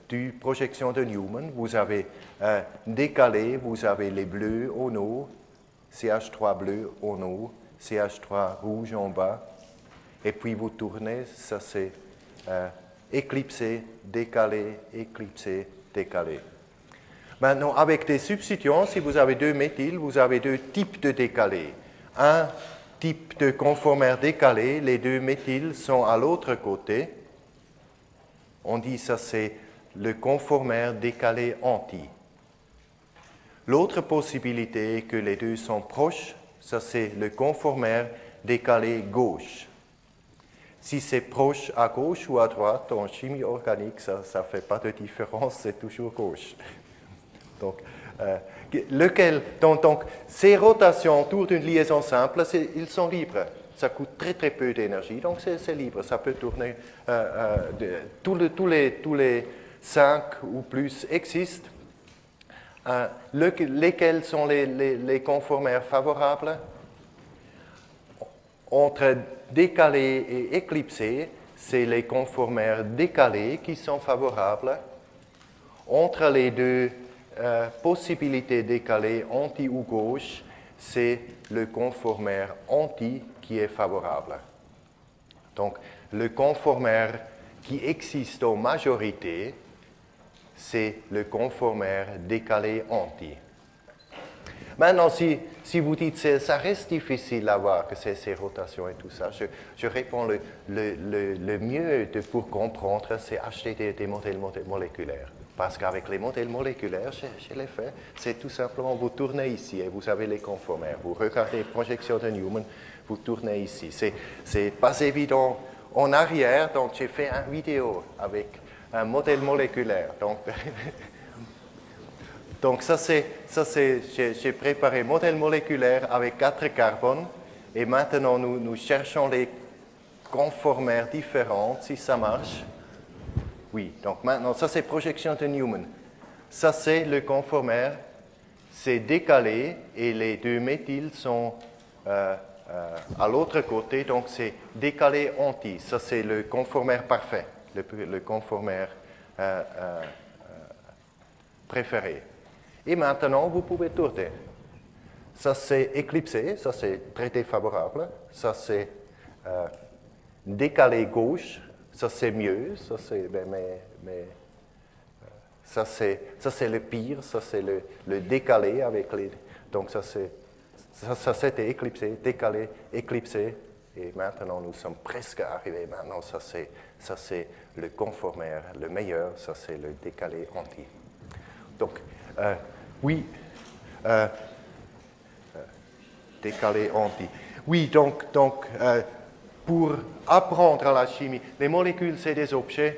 du projection de Newman. Vous avez décalé, vous avez les bleus en haut, CH3 bleu en haut, CH3 rouge en bas. Et puis vous tournez, ça c'est éclipsé, décalé, éclipsé, décalé. Maintenant, avec des substituants, si vous avez 2 méthyles, vous avez 2 types de décalés. Un type de conformère décalé, les 2 méthyles sont à l'autre côté. On dit ça c'est le conformère décalé anti. L'autre possibilité est que les 2 sont proches, ça c'est le conformère décalé gauche. Si c'est proche à gauche ou à droite, en chimie organique, ça ne fait pas de différence, c'est toujours gauche. Donc, ces rotations autour d'une liaison simple, ils sont libres. Ça coûte très très peu d'énergie, donc c'est libre. Ça peut tourner, tous les 5 ou plus existent. Lesquels sont les conformères favorables? Entre décalé et éclipsé, c'est les conformères décalés qui sont favorables. Entre les deux possibilités décalées, anti ou gauche, c'est le conformaire anti qui est favorable. Donc, le conformaire qui existe en majorité, c'est le conformaire décalé anti. Maintenant, si vous dites que ça reste difficile à voir que c'est ces rotations et tout ça, je réponds le mieux pour comprendre, c'est acheter des modèles moléculaires. Parce qu'avec les modèles moléculaires, je l'ai fait, c'est tout simplement, vous tournez ici et vous avez les conformaires. Vous regardez projection de Newman, vous tournez ici. C'est pas évident en arrière, donc j'ai fait une vidéo avec un modèle moléculaire. Donc j'ai préparé un modèle moléculaire avec 4 carbones et maintenant nous cherchons les conformaires différents, si ça marche. Oui, donc maintenant, ça c'est projection de Newman. Ça c'est le conformaire, c'est décalé et les deux méthyls sont à l'autre côté, donc c'est décalé anti. Ça c'est le conformaire parfait, le conformaire préféré. Et maintenant, vous pouvez tourner. Ça c'est éclipsé, ça c'est traité favorable, ça c'est décalé gauche. Ça c'est mieux, ça c'est, ça c'est le pire, ça c'est le décalé avec les. Donc ça c'était éclipsé, décalé, éclipsé, et maintenant nous sommes presque arrivés. Maintenant ça c'est le conformaire, le meilleur, ça c'est le décalé anti. Donc oui, décalé anti. Oui, donc pour apprendre la chimie, les molécules, c'est des objets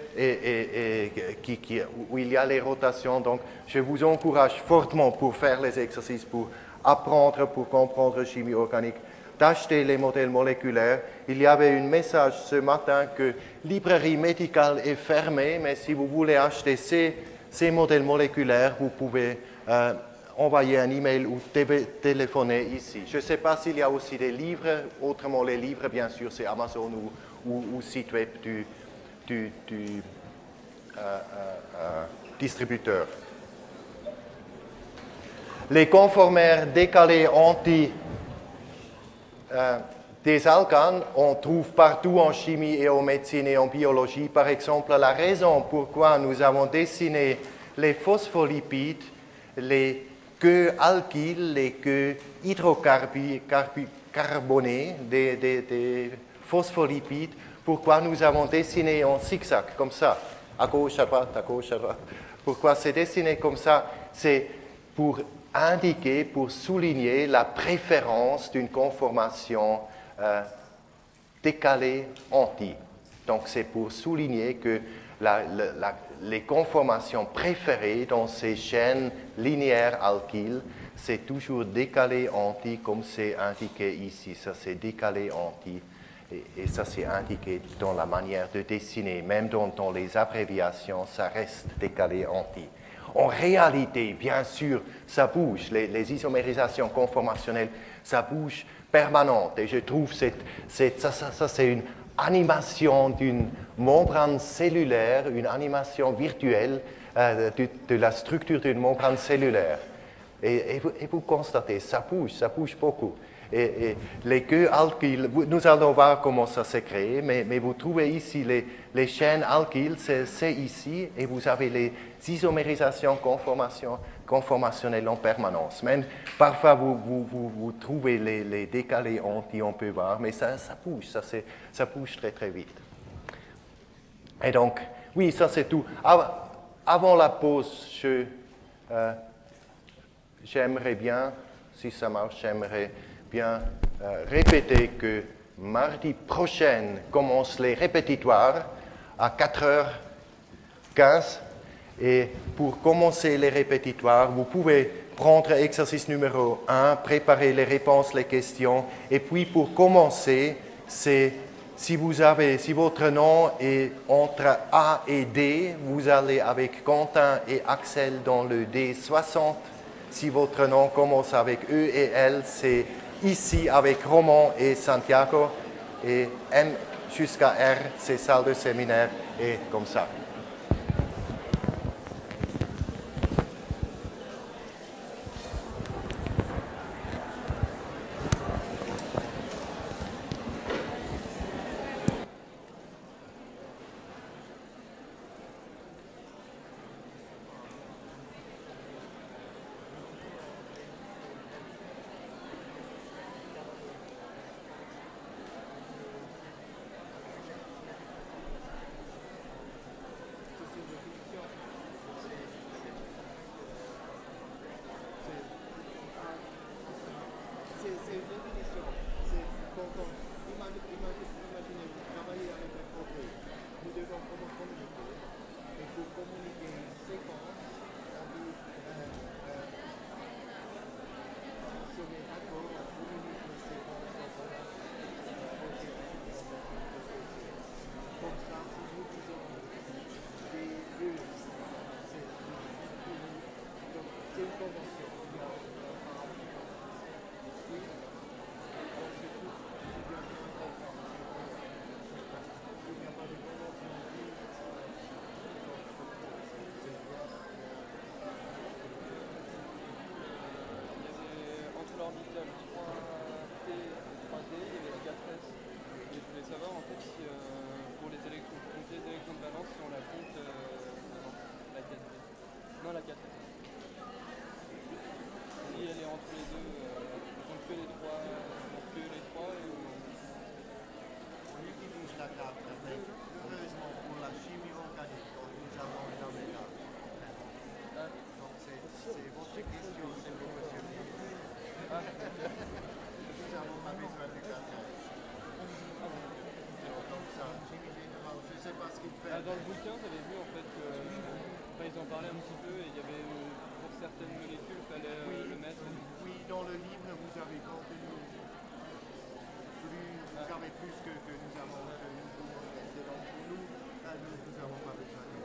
où il y a les rotations. Donc, je vous encourage fortement pour faire les exercices, pour apprendre, pour comprendre la chimie organique, d'acheter les modèles moléculaires. Il y avait un message ce matin que la librairie médicale est fermée, mais si vous voulez acheter ces modèles moléculaires, vous pouvez envoyer un email ou téléphoner ici. Je ne sais pas s'il y a aussi des livres. Autrement, les livres, bien sûr, c'est Amazon ou site web du distributeur. Les conformaires décalés anti des alcanes, on trouve partout en chimie et en médecine et en biologie. Par exemple, la raison pourquoi nous avons dessiné les phospholipides, les queues alkyles, les queues hydrocarbonnées des phospholipides, pourquoi nous avons dessiné en zigzag, comme ça, à gauche, à droite, à gauche, à droite. Pourquoi c'est dessiné comme ça? C'est pour indiquer, pour souligner la préférence d'une conformation décalée anti. Donc c'est pour souligner que les conformations préférées dans ces chaînes linéaires alkyles, c'est toujours décalé anti, comme c'est indiqué ici. Ça, c'est décalé anti, et ça, c'est indiqué dans la manière de dessiner. Même dans les abréviations, ça reste décalé anti. En réalité, bien sûr, ça bouge. Les isomérisations conformationnelles, ça bouge permanente. Et je trouve ça, c'est une animation d'une membrane cellulaire, une animation virtuelle de la structure d'une membrane cellulaire. Et vous constatez, ça bouge beaucoup. Et les queues alkyles, nous allons voir comment ça s'est créé, mais vous trouvez ici les chaînes alkyles, c'est ici, et vous avez les isomérisations conformationnelles en permanence. Même parfois, vous trouvez les décalés anti, on peut voir, mais ça bouge, ça bouge très très vite. Et donc, oui, ça c'est tout. Avant la pause, j'aimerais bien, si ça marche, j'aimerais bien répéter que mardi prochain commencent les répétitoires à 4h15. Et pour commencer les répétitoires, vous pouvez prendre exercice numéro 1, préparer les réponses, les questions. Et puis pour commencer, c'est si votre nom est entre A et D, vous allez avec Quentin et Axel dans le D60. Si votre nom commence avec E et L, c'est ici avec Roman et Santiago. Et M jusqu'à R, c'est salle de séminaire et comme ça. le bouquin, j'avais vu en fait que ils en parlaient un petit peu et il y avait pour certaines molécules, il fallait le mettre. Oui, dans le livre, vous avez contenu vous avez plus que nous avons, que nous pouvons rester. Donc pour nous, nous n'avons pas besoin de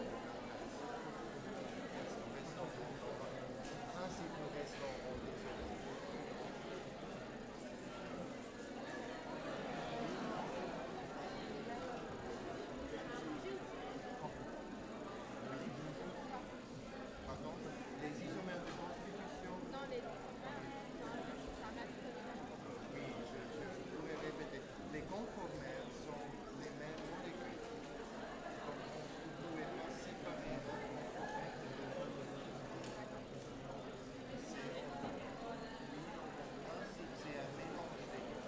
restons. En principe, nous restons en désolé. Pardon, les isomères de constitution. Non, les oui, je pourrais répéter. Les conformères sont les mêmes molécules. Donc, vous ne pouvez pas séparer un conformère de l'autre. C'est un mélange des deux.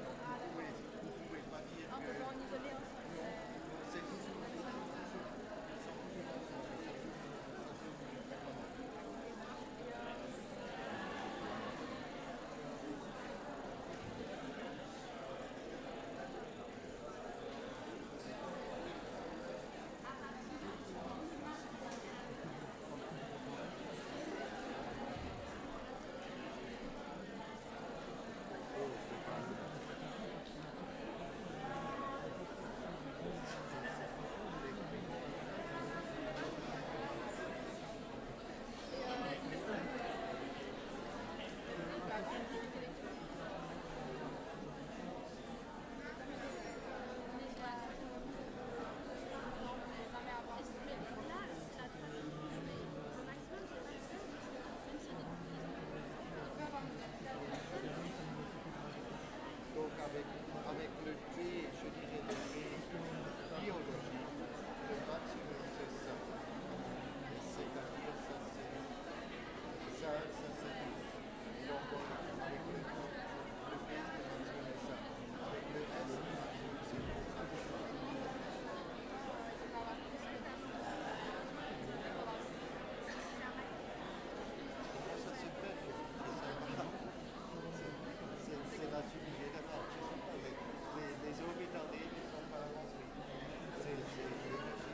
Donc, vous ne pouvez pas dire que... On en isoler ensemble. Non, c'est toujours... Donc avec le T, je dirais le T biologique, le maximum c'est ça. C'est-à-dire ça c'est donc avec le T, le maximum est ça. Avec le S, le maximum c'est comment ça se fait? C'est la subtilité de la les orbitales ne sont pas avancées. C'est l'énergie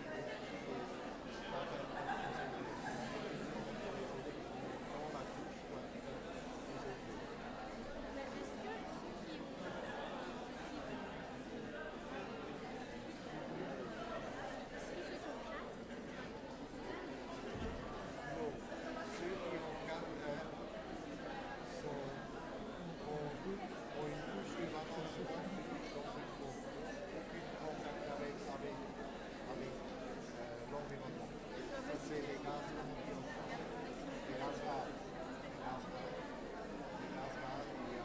dans la couche quantique des objets. Mais est-ce que ceux qui ont... Est-ce que ceux qui ont 4 Non, ceux qui ont 4 heures ont une couche de balancement, donc il faut aucune contact avec l'environnement. Ça, c'est les gaz ionifères, les gaz rares. Les gaz rares et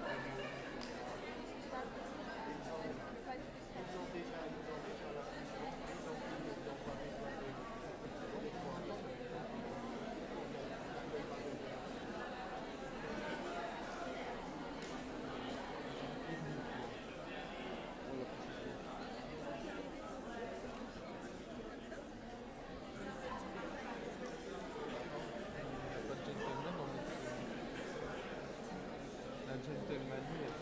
ils ont déjà la fusion, donc ils n'ont pas besoin d'électrons. La gentlemanie est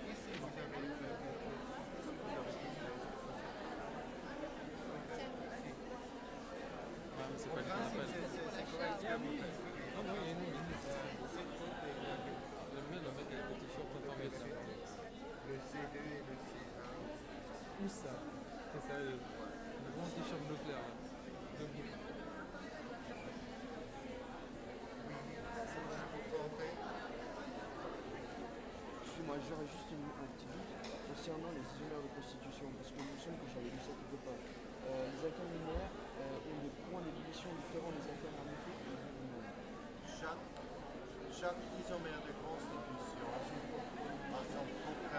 Ici, vous avez c'est pas le qu'on appelle. Non, non, il est le mieux, le mec est petit sur conformé ça. le C2 et le C1. Où ça? C'est sérieux. Le grand t-shirt bleu clair. Debout. Excuse-moi, j'aurais juste un petit doute concernant les isomères de constitution, parce que il me semble que j'avais lu ça quelque part. Les alcanes linéaires ont des points d'ébullition différents des alcanes aromatique et des linéaires. Chaque isomère de constitution a son propre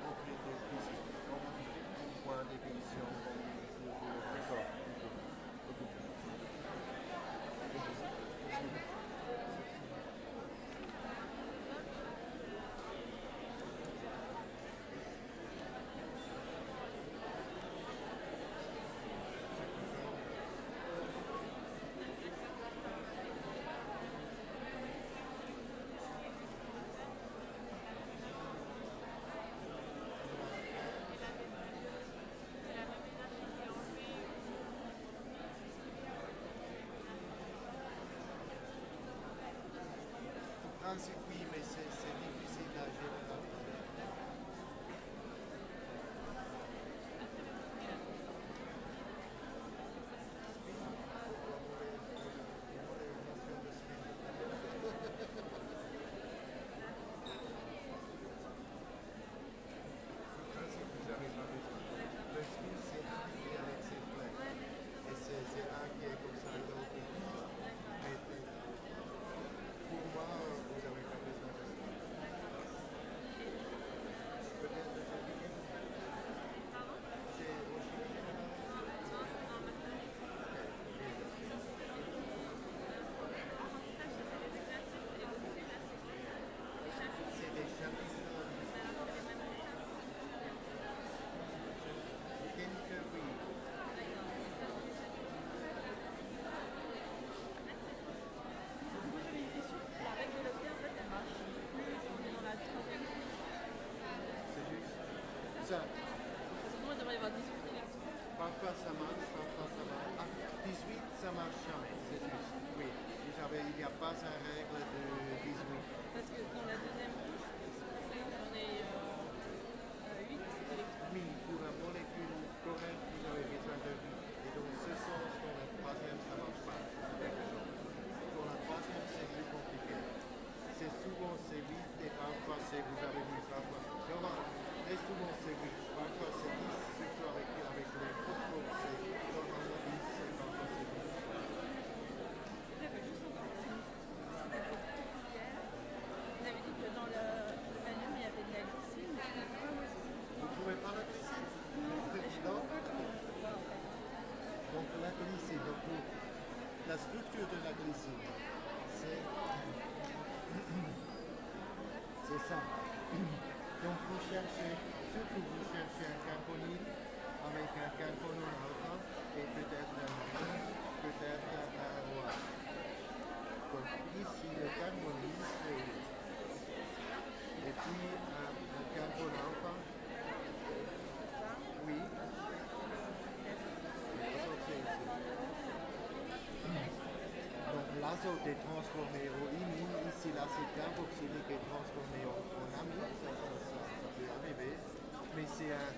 propriété physique, comme un point d'ébullition. D'accord. principe, oui, mais c'est difficile à généraliser. Vous avez pas besoin. Le spin, c'est un qui est avec ses flèches. Et c'est un qui est comme ça, et l'autre qui est comme ça. Mais pour moi, vous n'avez pas besoin de spin. Peut-être que j'ai c'est des champignons. Quelques, oui. Moi j'avais une question. La règle de l'octet en fait elle marche plus quand on est dans la troisième. C'est juste ça. Parce que moi il devrait y avoir 18 électrons. Parfois ça marche, parfois ça marche. Ah, 18, ça marche jamais, c'est juste. Oui. Il n'y a pas une règle de 18. Parce que dans la deuxième couche, on est 8 électrons. Oui, pour la molécule correcte, vous avez besoin de 8. Et dans ce sens, dans la troisième, ça ne marche pas. Pour la troisième, c'est plus compliqué. C'est souvent c'est 8 et parfois c'est, vous avez vu, parfois. Très souvent c'est 8, parfois c'est 10, surtout avec les phosphores, c'est normalement 10 et parfois c'est 10. J'avais juste encore une question. Hier, on avait dit que dans l'uranium il y avait de la glycine. Vous ne trouvez pas la glycine? Non. Donc la glycine, donc la structure de la glycine, c'est ça. Donc vous cherchez, surtout vous cherchez un carbonyle avec un carbonyle alpha et peut-être un argent, peut-être un noir. Donc ici le carbonyle c'est et puis un carbone alpha. Oui. Donc l'azote est transformé au imine, ici l'acide carboxylique est transformé en amine, ça peut arriver, mais c'est un,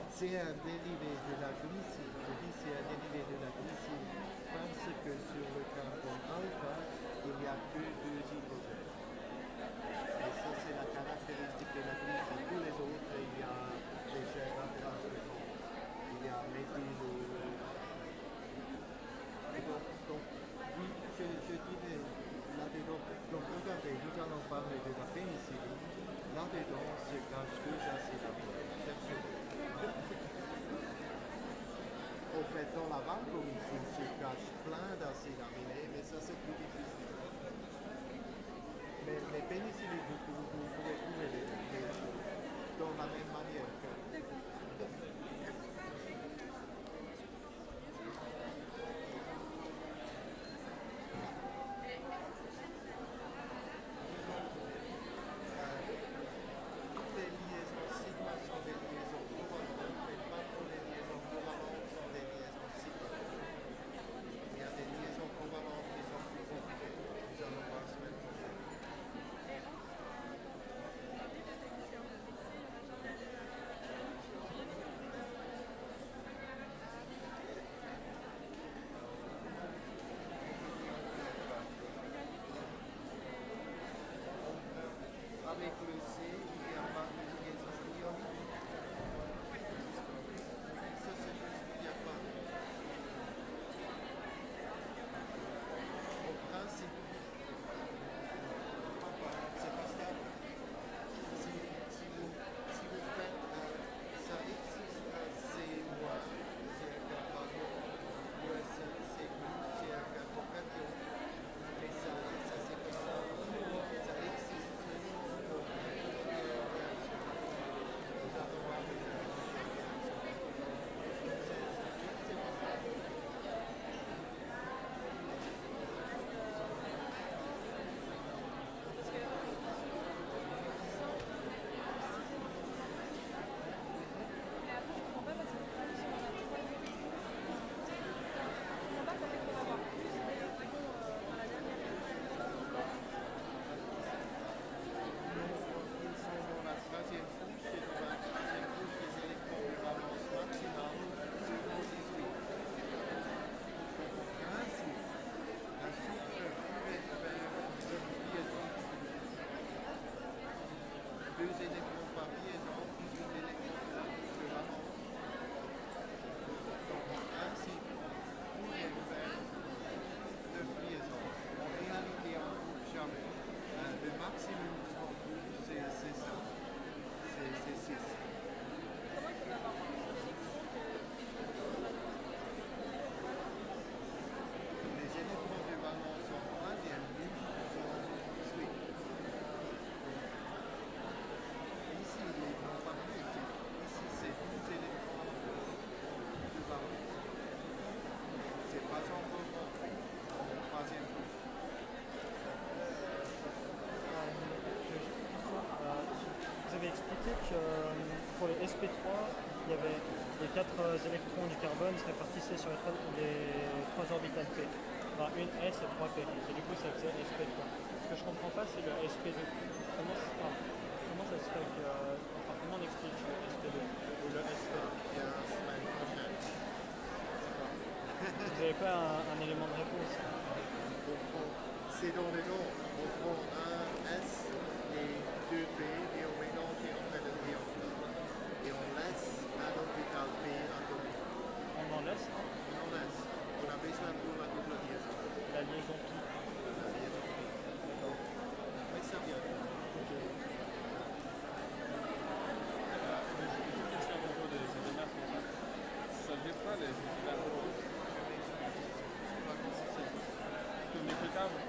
c'est un dérivé de la glycine. Je dis c'est un dérivé de la glycine parce que sur le carbone alpha, il n'y a que 2 hydrogènes. Et ça c'est la caractéristique de la glycine. Tous les autres, il y a des chaînes latérales de fond. Il y a méthyl ou... Donc, oui, je disais là-dedans, donc regardez, nous allons parler de la pénicilline. Là-dedans se cachent 2 acides aminés. Au fait, dans la vancomycine se cache plein d'acides aminés, mais ça c'est plus difficile. Mais les pénicillines, vous pouvez trouver les choses dans la même manière que... Toutes les liaisons sigma sont des liaisons covalentes, mais pas toutes les liaisons covalentes sont des liaisons sigma. Il y a des liaisons covalentes qui sont plus compliquées. Nous allons voir la semaine prochaine. Avec le C, il n'y a pas de liaison ionique. Ça, c'est juste qu'il n'y a pas. Au principe, c'est pas stable. Si vous faites ça existe un C noir, c'est un carbone, ou un C bleu, c'est un carbone, mais ça c'est comme ça. Ça existe seulement deux électrons par liaison plus une électron de valence. Donc ainsi, pour les nouvelles de liaison, en réalité on ne trouve jamais. Le maximum qu'on trouve, c'est ça. C'est 6. Comment tu vas avoir plus d'électrons que Les électrons de valence sont moins bienvenus, sont 18. Ici, ils ne vont pas plus. Ici, c'est 12 électrons de valence. C'est pas encore compris en troisième couche. Vous avez expliqué que pour les SP3, il y avait les 4 électrons du carbone se répartissaient sur les 3 orbitales P. Enfin, une S et 3 P. Et du coup, ça faisait SP3. Ce que je ne comprends pas, c'est le SP2. Comment ça se fait que. Comment on explique le SP2 ou le SP? Il y a la semaine prochaine. Vous n'avez pas un élément de réponse? C'est dans le nom. On prend un S et 2 P et on mélange et on fait le triangle. Et on laisse un orbital P atomique. On en laisse un? On en laisse. On a besoin pour la double liaison. La liaison qui? La liaison P. Mais ça vient. Ça ne fait pas les équipements. Que mes câbles.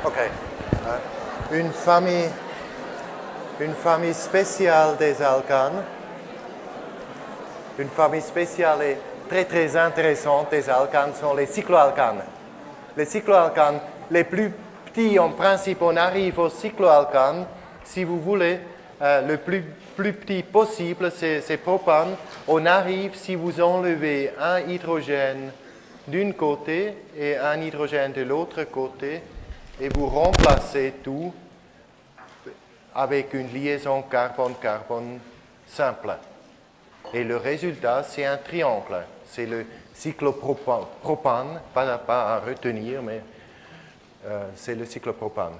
OK. Une famille spéciale des alcanes. Une famille spéciale et très très intéressante des alcanes sont les cycloalcanes. Les cycloalcanes, les plus petits en principe, on arrive aux cycloalcanes, si vous voulez, le plus petit possible, c'est propane. On arrive, si vous enlevez un hydrogène d'un côté et un hydrogène de l'autre côté, et vous remplacez tout avec une liaison carbone-carbone simple. Et le résultat, c'est un triangle. C'est le cyclopropane, pas à retenir, mais c'est le cyclopropane.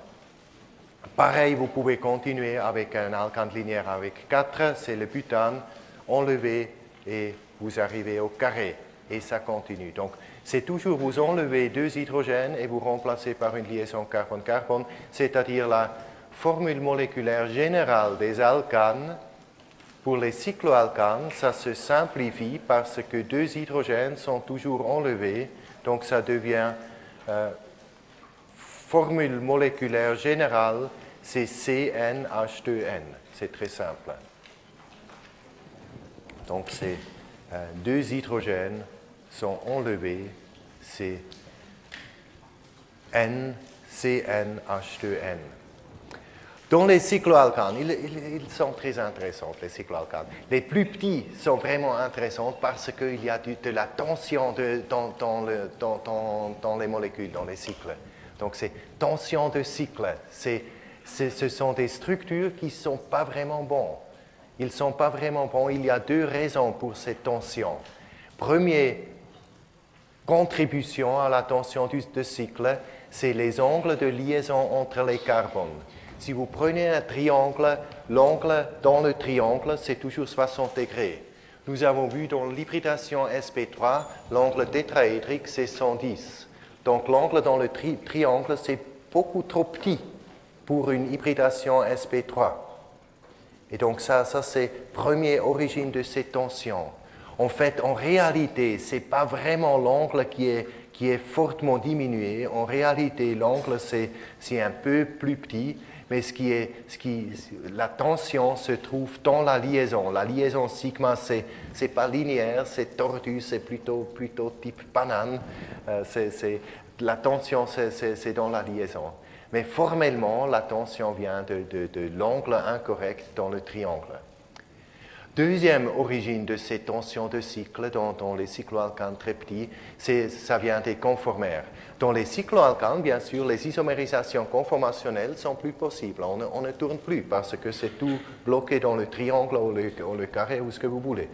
Pareil, vous pouvez continuer avec un alcane linéaire avec 4, c'est le butane, enlevé et vous arrivez au carré. Et ça continue. Donc, c'est toujours vous enlevez 2 hydrogènes et vous remplacez par une liaison carbone-carbone, c'est-à-dire la formule moléculaire générale des alcanes. Pour les cycloalcanes, ça se simplifie parce que 2 hydrogènes sont toujours enlevés, donc ça devient formule moléculaire générale, c'est CnH2n. C'est très simple. Donc, c'est 2 hydrogènes sont enlevés, c'est CnH2n. Dans les cycloalcanes, ils sont très intéressants, les cycloalcanes. Les plus petits sont vraiment intéressants parce qu'il y a de la tension dans les molécules, dans les cycles. Donc, c'est tension de cycle. Ce sont des structures qui ne sont pas vraiment bonnes. Ils ne sont pas vraiment bons. Il y a 2 raisons pour cette tension. Première contribution à la tension de cycle, c'est les angles de liaison entre les carbones. Si vous prenez un triangle, l'angle dans le triangle, c'est toujours 60 degrés. nous avons vu dans l'hybridation sp3, l'angle tétraédrique, c'est 110. Donc l'angle dans le triangle, c'est beaucoup trop petit pour une hybridation sp3. Et donc ça c'est la première origine de ces tensions. En fait, en réalité, ce n'est pas vraiment l'angle qui est fortement diminué. En réalité, l'angle, c'est un peu plus petit, mais la tension se trouve dans la liaison. La liaison sigma, c'est pas linéaire, c'est tordu, c'est plutôt type banane. La tension, c'est dans la liaison. Mais formellement, la tension vient de l'angle incorrect dans le triangle. Deuxième origine de ces tensions de cycle dans les cycloalcanes très petits, ça vient des conformères. Dans les cycloalcanes, bien sûr, les isomérisations conformationnelles sont plus possibles. On ne tourne plus parce que c'est tout bloqué dans le triangle ou le carré ou ce que vous voulez.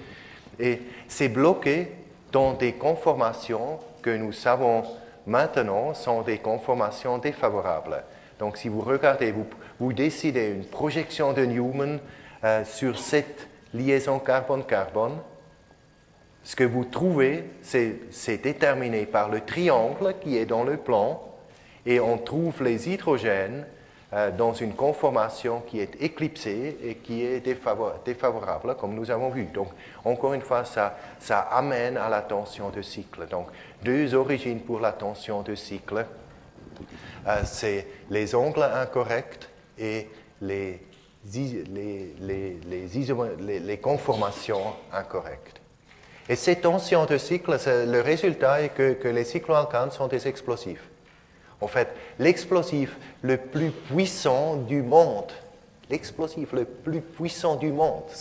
Et c'est bloqué dans des conformations que nous savons maintenant sont des conformations défavorables. Donc si vous regardez, vous décidez une projection de Newman sur cette liaison carbone-carbone, ce que vous trouvez, c'est déterminé par le triangle qui est dans le plan, et on trouve les hydrogènes dans une conformation qui est éclipsée et qui est défavorable, comme nous avons vu. Donc, encore une fois, ça amène à la tension de cycle. Donc, deux origines pour la tension de cycle, c'est les angles incorrects et les conformations incorrectes. Et ces tensions de cycle, le résultat est que les cycloalcanes sont des explosifs. En fait, l'explosif le plus puissant du monde, ce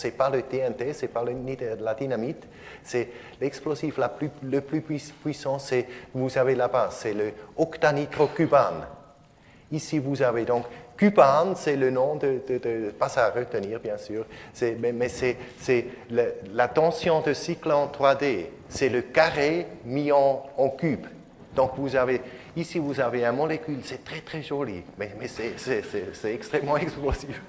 n'est pas le TNT, ce n'est pas la dynamite, c'est l'explosif le plus puissant, vous avez là-bas, c'est le octanitrocubane. Ici, vous avez donc cubane, c'est le nom pas ça à retenir, bien sûr, mais c'est la tension de cycle en 3D, c'est le carré mis en cube. Donc, ici, vous avez une molécule, c'est très, très joli, mais c'est extrêmement explosif.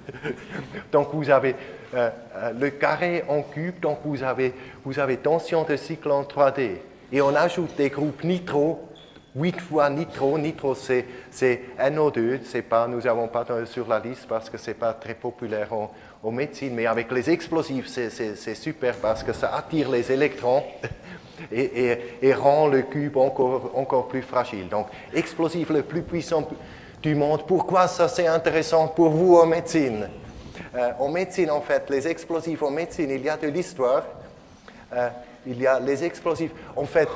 Donc, vous avez le carré en cube, donc vous avez tension de cycle en 3D. Et on ajoute des groupes nitro, 8 fois nitro. Nitro, c'est NO2, nous n'avons pas sur la liste parce que ce n'est pas très populaire en médecine, mais avec les explosifs, c'est super parce que ça attire les électrons. Et rend le cube encore plus fragile. Donc, explosif le plus puissant du monde. Pourquoi ça c'est intéressant pour vous en médecine? En médecine, en fait, les explosifs en médecine, il y a de l'histoire. Il y a les explosifs. En fait,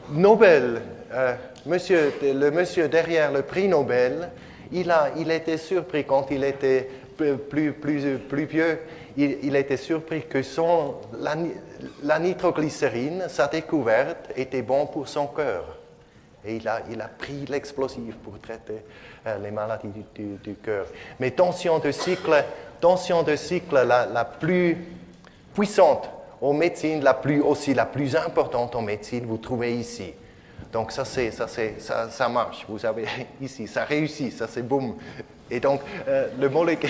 Nobel, le monsieur derrière le prix Nobel, il était surpris quand il était plus vieux. Il était surpris que la nitroglycérine, sa découverte, était bon pour son cœur. Et il a pris l'explosif pour traiter les maladies du cœur. Mais tension de cycle la plus puissante en médecine, aussi la plus importante en médecine, vous trouvez ici. Donc ça marche. Vous avez ici, ça réussit, ça c'est boum. Et donc le molécule...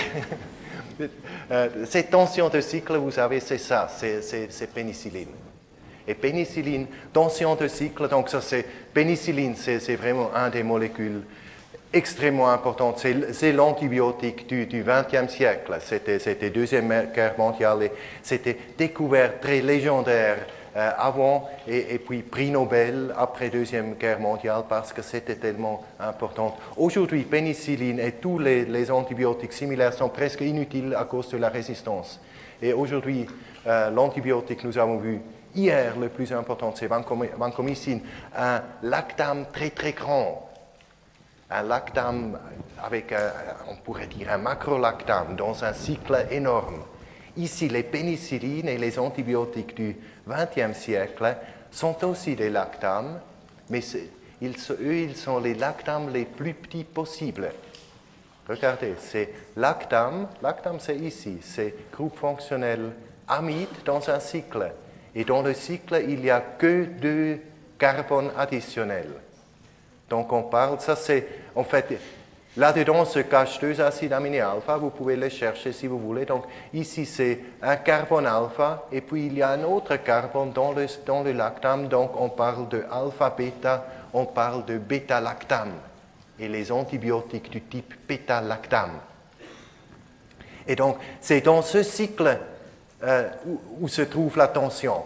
Cette tension de cycle, vous savez, c'est ça, c'est pénicilline. Et pénicilline, tension de cycle, donc ça c'est pénicilline, c'est vraiment une des molécules extrêmement importantes. C'est l'antibiotique du XXe siècle. C'était Deuxième Guerre mondiale et c'était découvert très légendaire avant et puis prix Nobel après Deuxième Guerre mondiale parce que c'était tellement important. Aujourd'hui, pénicilline et tous les antibiotiques similaires sont presque inutiles à cause de la résistance. Et aujourd'hui, l'antibiotique, nous avons vu hier, le plus important, c'est vancomycine, un lactame très très grand. Un lactame avec, on pourrait dire, un macrolactame dans un cycle énorme. Ici, les pénicillines et les antibiotiques du XXe siècle sont aussi des lactames, mais ils sont les lactames les plus petits possibles. Regardez, c'est lactame c'est ici, c'est groupe fonctionnel amide dans un cycle. Et dans le cycle, il n'y a que 2 carbones additionnels. Donc on parle, ça c'est, en fait, Là-dedans se cachent 2 acides aminés alpha, vous pouvez les chercher si vous voulez. Donc ici c'est un carbone alpha et puis il y a un autre carbone dans le lactame, donc on parle de alpha-bêta, on parle de bêta-lactame et les antibiotiques du type bêta-lactame. Et donc c'est dans ce cycle où se trouve la tension.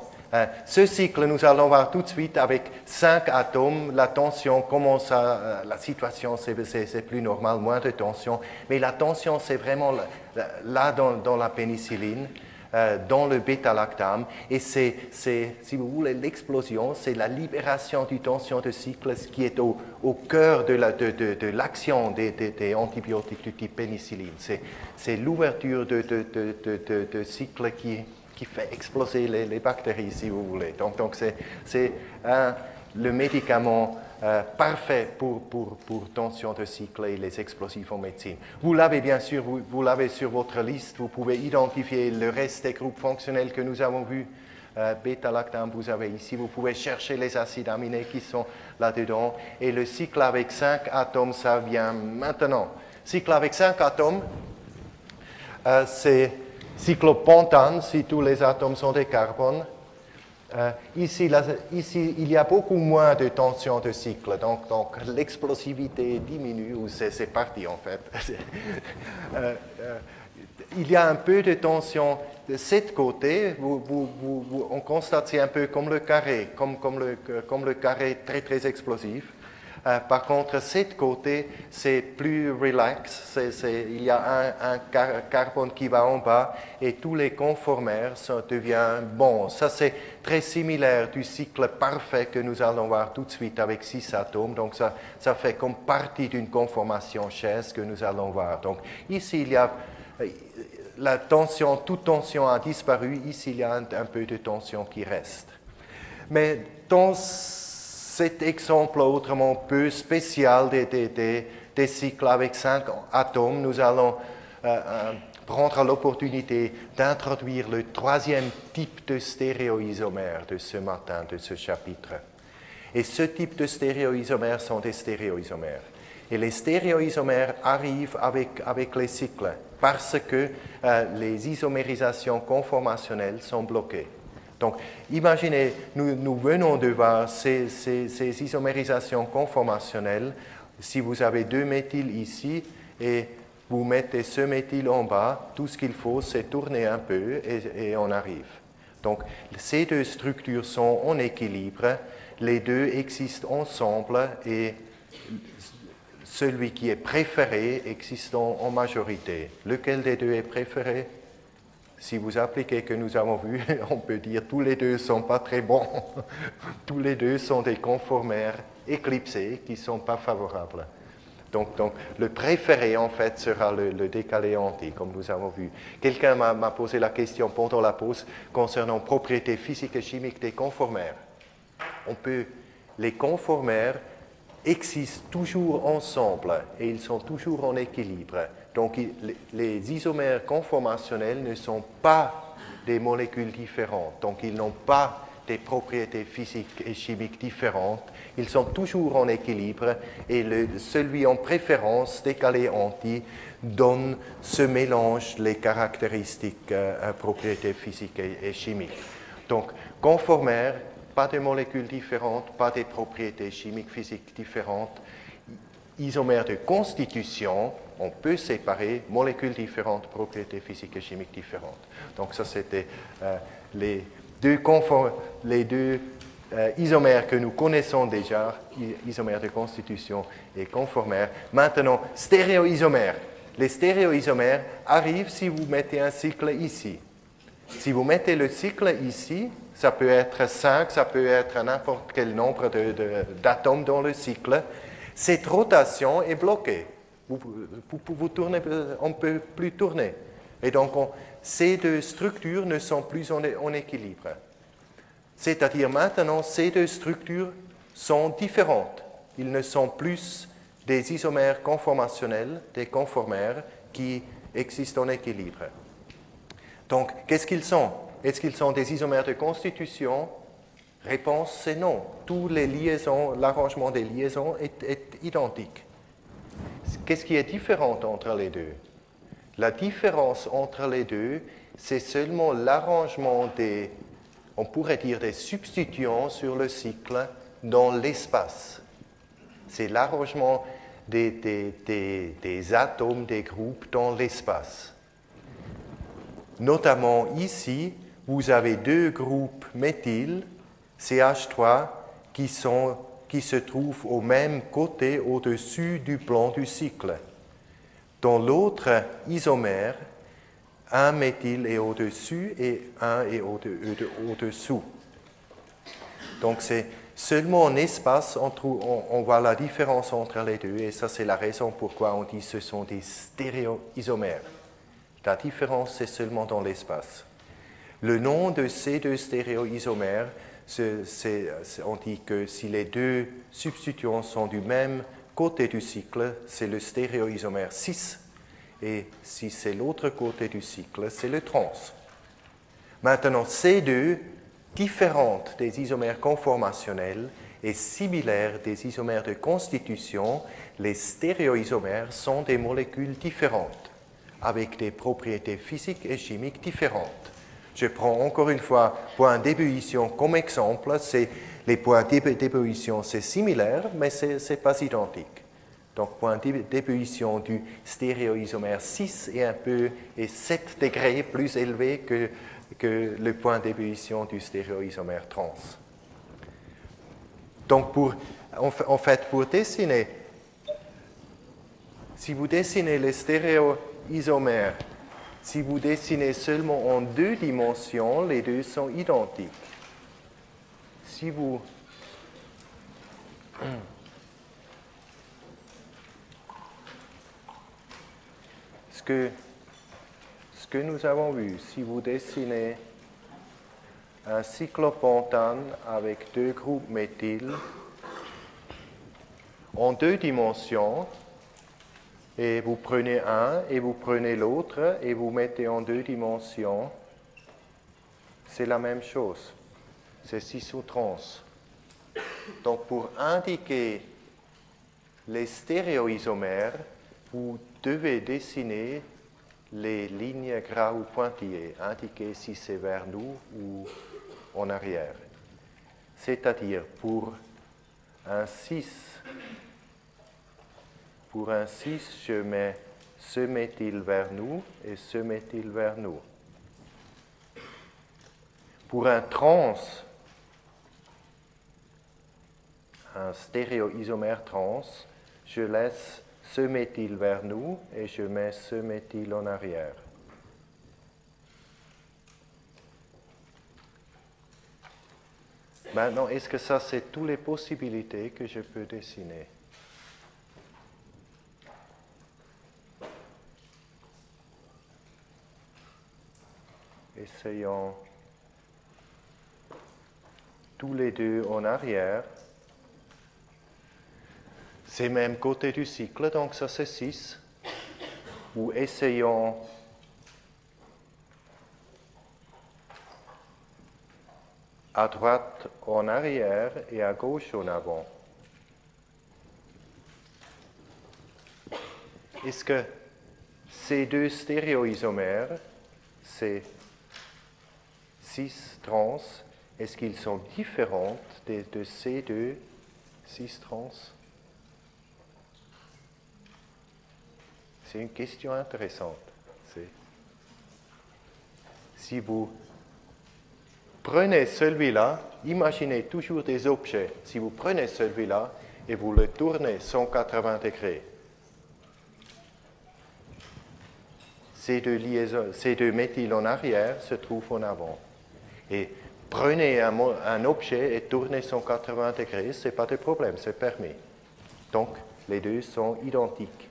Ce cycle, nous allons voir tout de suite avec 5 atomes, la tension commence à... la situation, c'est plus normal, moins de tension, mais la tension, c'est vraiment là dans la pénicilline, dans le bêta-lactame, et c'est, si vous voulez, l'explosion, c'est la libération du tension de cycle, ce qui est au cœur de l'action des antibiotiques du type pénicilline. C'est l'ouverture de cycle qui fait exploser les bactéries, si vous voulez. Donc c'est le médicament parfait pour tension de cycle et les explosifs en médecine. Vous l'avez bien sûr, vous l'avez sur votre liste, vous pouvez identifier le reste des groupes fonctionnels que nous avons vus. Bêta-lactame, vous avez ici, vous pouvez chercher les acides aminés qui sont là-dedans. Et le cycle avec 5 atomes, ça vient maintenant. Cycle avec 5 atomes, c'est cyclopentane, si tous les atomes sont des carbones. Ici, il y a beaucoup moins de tension de cycle, donc l'explosivité diminue, ou c'est parti en fait. Il y a un peu de tension de ce côté, on constate c'est un peu comme le carré, comme le carré très très explosif. Par contre, cet côté, c'est plus relax, il y a un carbone qui va en bas et tous les conformères deviennent bons. Ça, c'est très similaire du cycle parfait que nous allons voir tout de suite avec 6 atomes. Donc, ça fait comme partie d'une conformation chaise que nous allons voir. Donc, ici, il y a la tension, toute tension a disparu. Ici, il y a un peu de tension qui reste. Mais dans cet exemple autrement peu spécial des cycles avec 5 atomes, nous allons prendre l'opportunité d'introduire le 3e type de stéréoisomère de ce matin, de ce chapitre. Et ce type de stéréoisomères sont des stéréoisomères. Et les stéréoisomères arrivent avec les cycles parce que les isomérisations conformationnelles sont bloquées. Donc, imaginez, nous venons de voir ces isomérisations conformationnelles. Si vous avez 2 méthyls ici et vous mettez ce méthyl en bas, tout ce qu'il faut, c'est tourner un peu et on arrive. Donc, ces 2 structures sont en équilibre, les 2 existent ensemble et celui qui est préféré existe en majorité. Lequel des 2 est préféré? Si vous appliquez que nous avons vu, on peut dire tous les 2 ne sont pas très bons. Tous les 2 sont des conformères éclipsés qui ne sont pas favorables. Donc, le préféré, en fait, sera le décalé anti, comme nous avons vu. Quelqu'un m'a posé la question pendant la pause concernant propriétés physiques et chimiques des conformères. Les conformères existent toujours ensemble et ils sont toujours en équilibre. Donc, les isomères conformationnels ne sont pas des molécules différentes. Donc, ils n'ont pas des propriétés physiques et chimiques différentes. Ils sont toujours en équilibre et celui en préférence, décalé anti, donne ce mélange, les caractéristiques, propriétés physiques et chimiques. Donc, conformères, pas de molécules différentes, pas de propriétés chimiques, physiques différentes. Isomères de constitution, on peut séparer molécules différentes, propriétés physiques et chimiques différentes. Donc ça, c'était les deux isomères que nous connaissons déjà, isomères de constitution et conformères. Maintenant, stéréoisomères. Les stéréoisomères arrivent si vous mettez un cycle ici. Si vous mettez le cycle ici, ça peut être 5, ça peut être n'importe quel nombre d'atomes dans le cycle. Cette rotation est bloquée. Vous tournez, on ne peut plus tourner. Et donc, ces 2 structures ne sont plus en équilibre. C'est-à-dire maintenant, ces 2 structures sont différentes. Ils ne sont plus des isomères conformationnels, des conformères qui existent en équilibre. Donc, qu'est-ce qu'ils sont? Est-ce qu'ils sont des isomères de constitution? Réponse, c'est non. Toutes les liaisons, l'arrangement des liaisons est identique. qu'est-ce qui est différent entre les deux? La différence entre les deux, c'est seulement l'arrangement des, on pourrait dire, des substituants sur le cycle dans l'espace. C'est l'arrangement des atomes, des groupes dans l'espace. Notamment ici, vous avez deux groupes méthyl, CH3, qui se trouvent au même côté au-dessus du plan du cycle. Dans l'autre isomère, un méthyl est au-dessus et un est au-dessous. Donc c'est seulement en espace on voit la différence entre les deux, et ça c'est la raison pourquoi on dit que ce sont des stéréoisomères. La différence c'est seulement dans l'espace. Le nom de ces deux stéréoisomères, on dit que si les deux substituants sont du même côté du cycle, c'est le stéréoisomère 6, et si c'est l'autre côté du cycle, c'est le trans. Maintenant, ces deux, différentes des isomères conformationnels et similaires des isomères de constitution, les stéréoisomères sont des molécules différentes, avec des propriétés physiques et chimiques différentes. Je prends encore une fois point d'ébullition comme exemple. Les points d'ébullition, c'est similaire, mais ce n'est pas identique. Donc, point d'ébullition du stéréoisomère 6 est 7 degrés plus élevé que le point d'ébullition du stéréoisomère trans. Donc, en fait, pour dessiner, si vous dessinez les stéréoisomères, si vous dessinez seulement en 2 dimensions, les deux sont identiques. Si vous... Ce que nous avons vu, si vous dessinez un cyclopentane avec 2 groupes méthyl en 2 dimensions, et vous prenez un et vous prenez l'autre et vous mettez en 2 dimensions, c'est la même chose. C'est cis ou trans. Donc pour indiquer les stéréoisomères, vous devez dessiner les lignes gras ou pointillées, indiquer si c'est vers nous ou en arrière. C'est-à-dire pour un 6, je mets ce méthyl vers nous et ce méthyl vers nous. Pour un trans, un stéréoisomère trans, je laisse ce méthyl vers nous et je mets ce méthyl en arrière. Maintenant, est-ce que ça, c'est toutes les possibilités que je peux dessiner? Essayons tous les deux en arrière. C'est même côté du cycle, donc ça c'est 6. Ou essayons à droite en arrière et à gauche en avant. Est-ce que ces deux stéréoisomères, ces 6 trans, est-ce qu'ils sont différents de ces deux 6 trans? C'est une question intéressante. Si vous prenez celui-là, imaginez toujours des objets. Si vous prenez celui-là et vous le tournez 180 degrés, ces deux méthyls en arrière se trouvent en avant. Et prenez un objet et tournez 180 degrés, ce n'est pas de problème, c'est permis. Donc, les deux sont identiques.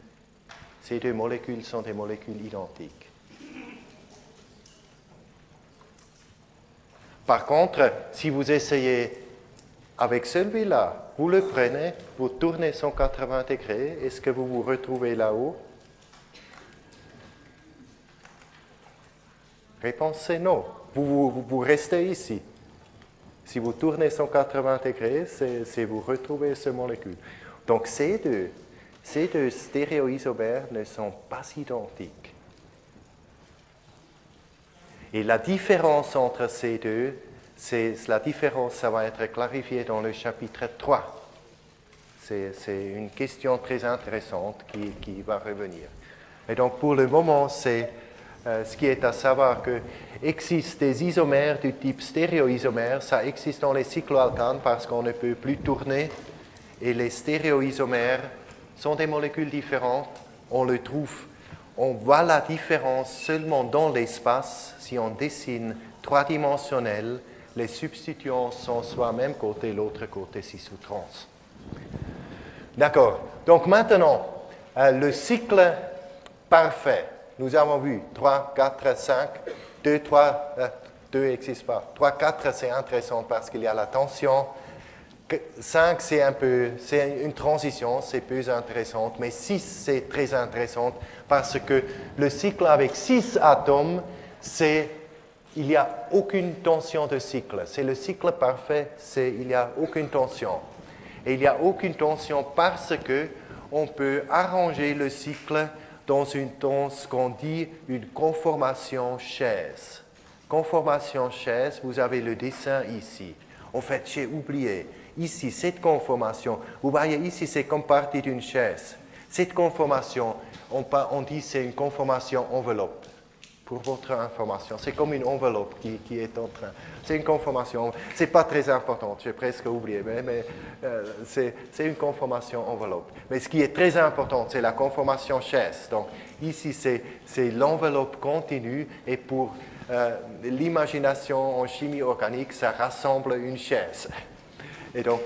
Ces deux molécules sont des molécules identiques. Par contre, si vous essayez avec celui-là, vous le prenez, vous tournez 180 degrés, est-ce que vous vous retrouvez là-haut? Réponse c'est non. Vous restez ici. Si vous tournez 180 degrés, c'est vous retrouvez ce molécule. Donc ces deux, ces deux stéréoisomères ne sont pas identiques. Et la différence entre ces deux, ça va être clarifié dans le chapitre 3. C'est une question très intéressante qui va revenir. Et donc, pour le moment, c'est ce qui est à savoir que existe des isomères du type stéréoisomère. Ça existe dans les cycloalcanes parce qu'on ne peut plus tourner. Et les stéréoisomères sont des molécules différentes. On voit la différence seulement dans l'espace. Si on dessine trois-dimensionnel, les substituants sont soit même côté, l'autre côté cis ou trans. D'accord. Donc maintenant, le cycle parfait. Nous avons vu 3, 4, 5, 2, 3, 2 n'existe pas. 3, 4, c'est intéressant parce qu'il y a la tension. 5, c'est une transition, c'est peu intéressant. Mais 6, c'est très intéressant parce que le cycle avec 6 atomes, il n'y a aucune tension de cycle. C'est le cycle parfait, il n'y a aucune tension. Et il n'y a aucune tension parce qu'on peut arranger le cycle dans ce qu'on dit une conformation chaise. Conformation chaise, vous avez le dessin ici. En fait, j'ai oublié. Ici, cette conformation, vous voyez ici, c'est comme partie d'une chaise. Cette conformation, on dit c'est une conformation enveloppe. Pour votre information, c'est comme une enveloppe qui est en train. C'est une conformation, c'est pas très important, j'ai presque oublié, mais c'est une conformation enveloppe. Mais ce qui est très important, c'est la conformation chaise. Donc ici, c'est l'enveloppe continue et pour l'imagination en chimie organique, ça rassemble une chaise. Et donc,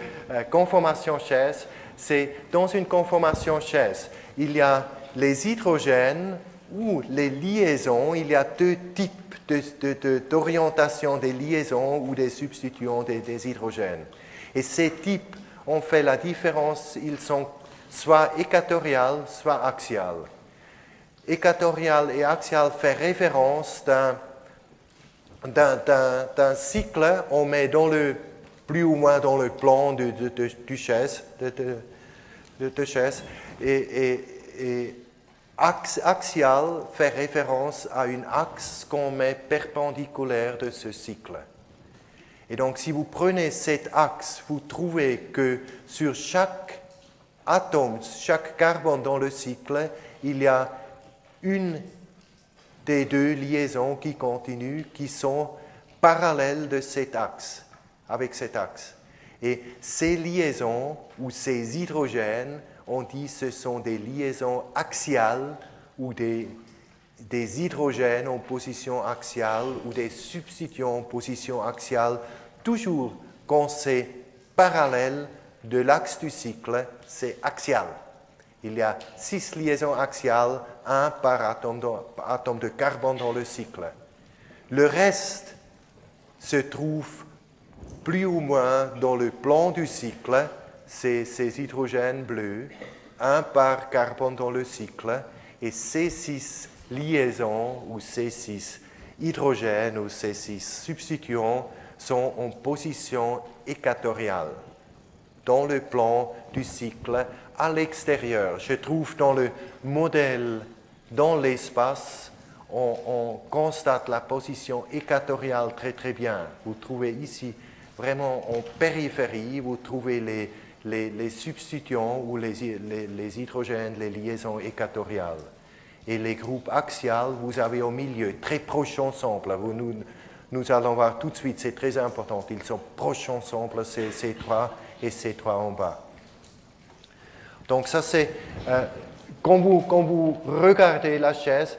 conformation chaise, c'est dans une conformation chaise, il y a les hydrogènes ou les liaisons, il y a deux types d'orientation des liaisons ou des substituants des hydrogènes. Et ces types ont fait la différence, ils sont soit équatorial, soit axial. Équatorial et axial fait référence d'un cycle, on met plus ou moins dans le plan de chaise, et axial fait référence à une axe qu'on met perpendiculaire de ce cycle. Et donc, si vous prenez cet axe, vous trouvez que sur chaque atome, chaque carbone dans le cycle, il y a une des deux liaisons qui continuent, qui sont parallèles de cet axe, avec cet axe. Et ces liaisons, ou ces hydrogènes, on dit que ce sont des liaisons axiales ou des hydrogènes en position axiale ou des substituants en position axiale, toujours quand c'est parallèle de l'axe du cycle, c'est axial. Il y a 6 liaisons axiales, 1 par atome de carbone dans le cycle. Le reste se trouve plus ou moins dans le plan du cycle, ces hydrogènes bleus, 1 par carbone dans le cycle, et ces 6 liaisons ou ces 6 hydrogènes ou ces 6 substituants sont en position équatoriale, dans le plan du cycle, à l'extérieur. Je trouve dans le modèle, dans l'espace, on constate la position équatoriale très très bien. Vous trouvez ici, vraiment en périphérie, vous trouvez les substituants ou les hydrogènes, les liaisons équatoriales. Et les groupes axiales, vous avez au milieu, très proches ensemble. Nous allons voir tout de suite, c'est très important, ils sont proches ensemble, ces trois et ces trois en bas. Donc ça c'est, quand vous regardez la chaise,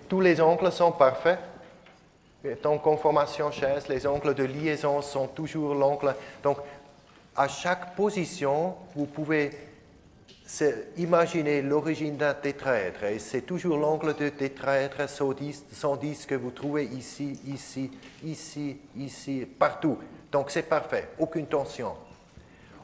tous les angles sont parfaits. En conformation chaise, les angles de liaison sont toujours l'angle. Donc à chaque position, vous pouvez imaginer l'origine d'un tétraèdre. Et c'est toujours l'angle de tétraèdre 110 que vous trouvez ici, ici, ici, ici, partout. Donc c'est parfait, aucune tension.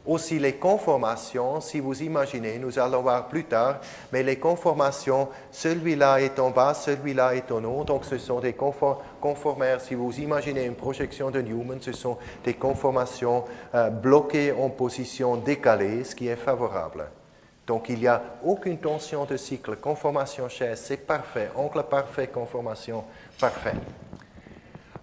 Aussi les conformations, si vous imaginez, nous allons voir plus tard, mais les conformations, celui-là est en bas, celui-là est en haut, donc ce sont des conformères, si vous imaginez une projection de Newman, ce sont des conformations bloquées en position décalée, ce qui est favorable. Donc il n'y a aucune tension de cycle. Conformation chaise, c'est parfait. Angle parfait, conformation parfait.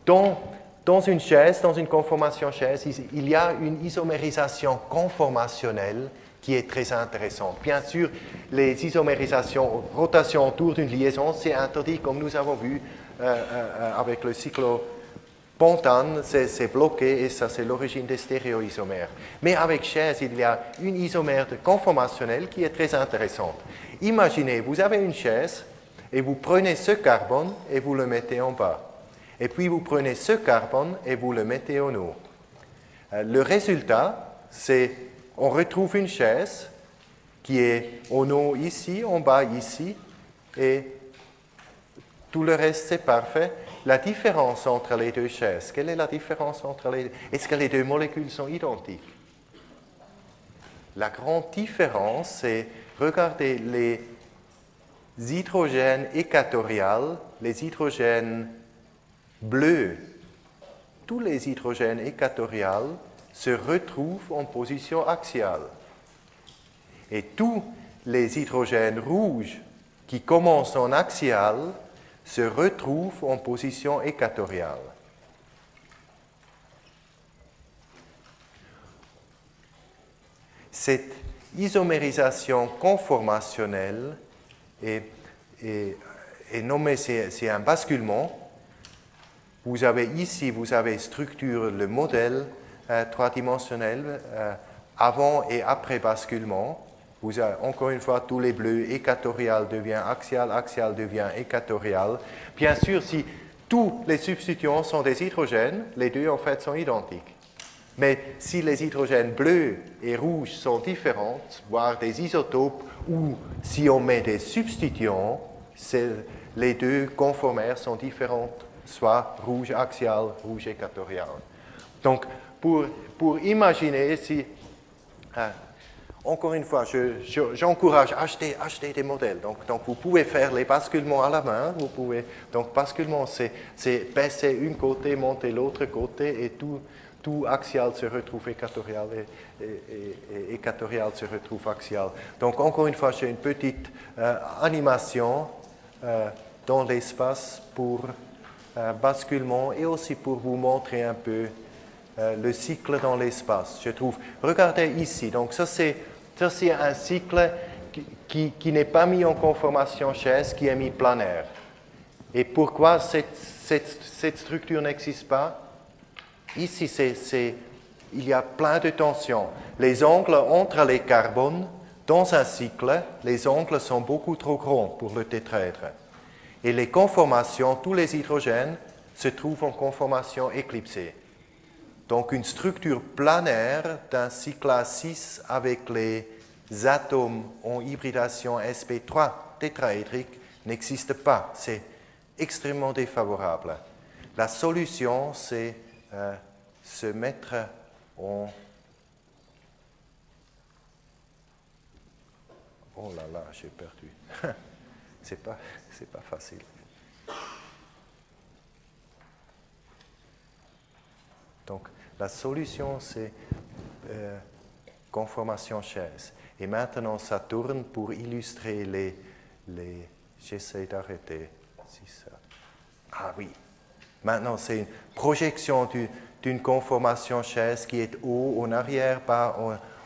Dans une chaise, dans une conformation chaise, il y a une isomérisation conformationnelle qui est très intéressante. Bien sûr, les isomérisations, rotation autour d'une liaison, c'est interdit, comme nous avons vu avec le cyclopentane, c'est bloqué et ça c'est l'origine des stéréoisomères. Mais avec chaise, il y a une isomère conformationnelle qui est très intéressante. Imaginez, vous avez une chaise et vous prenez ce carbone et vous le mettez en bas. Et puis vous prenez ce carbone et vous le mettez en haut. Le résultat, c'est on retrouve une chaise qui est en haut ici, en bas ici, et tout le reste c'est parfait. La différence entre les deux chaises, quelle est la différence entre les deux? Est-ce que les deux molécules sont identiques? La grande différence, c'est, regardez les hydrogènes équatoriales, les hydrogènes bleus. Tous les hydrogènes équatoriales se retrouvent en position axiale. Et tous les hydrogènes rouges qui commencent en axial se retrouvent en position équatoriale. Cette isomérisation conformationnelle est nommée, c'est un basculement. Vous avez ici, vous avez structure, le modèle trois-dimensionnel avant et après basculement. Vous avez, encore une fois, tous les bleus, équatorial devient axial, axial devient équatorial. Bien sûr, si tous les substituants sont des hydrogènes, les deux en fait sont identiques. Mais si les hydrogènes bleus et rouges sont différents, voire des isotopes, ou si on met des substituants, les deux conformaires sont différents, soit rouge axial, rouge équatorial. Donc, pour imaginer si... encore une fois, j'encourage à acheter des modèles. Donc, vous pouvez faire les basculements à la main. Donc, basculement, c'est baisser un côté, monter l'autre côté, et tout axial se retrouve équatorial et équatorial se retrouve axial. Donc, encore une fois, j'ai une petite animation dans l'espace pour basculement et aussi pour vous montrer un peu le cycle dans l'espace. Je trouve, regardez ici, donc ça c'est un cycle qui n'est pas mis en conformation chaise, qui est mis planaire. Et pourquoi cette structure n'existe pas? Ici, il y a plein de tensions. Les angles entre les carbones, dans un cycle, les angles sont beaucoup trop grands pour le tétraèdre. Et les conformations, tous les hydrogènes, se trouvent en conformation éclipsée. Donc une structure planaire d'un cycle A6 avec les atomes en hybridation sp3 tétraédrique n'existe pas. C'est extrêmement défavorable. La solution, c'est se mettre en... Oh là là, j'ai perdu. C'est pas facile. Donc, la solution, c'est conformation chaise. Et maintenant, ça tourne pour illustrer les j'essaie d'arrêter. Si ça... Ah oui. Maintenant, c'est une projection d'une conformation chaise qui est haut, en arrière, bas,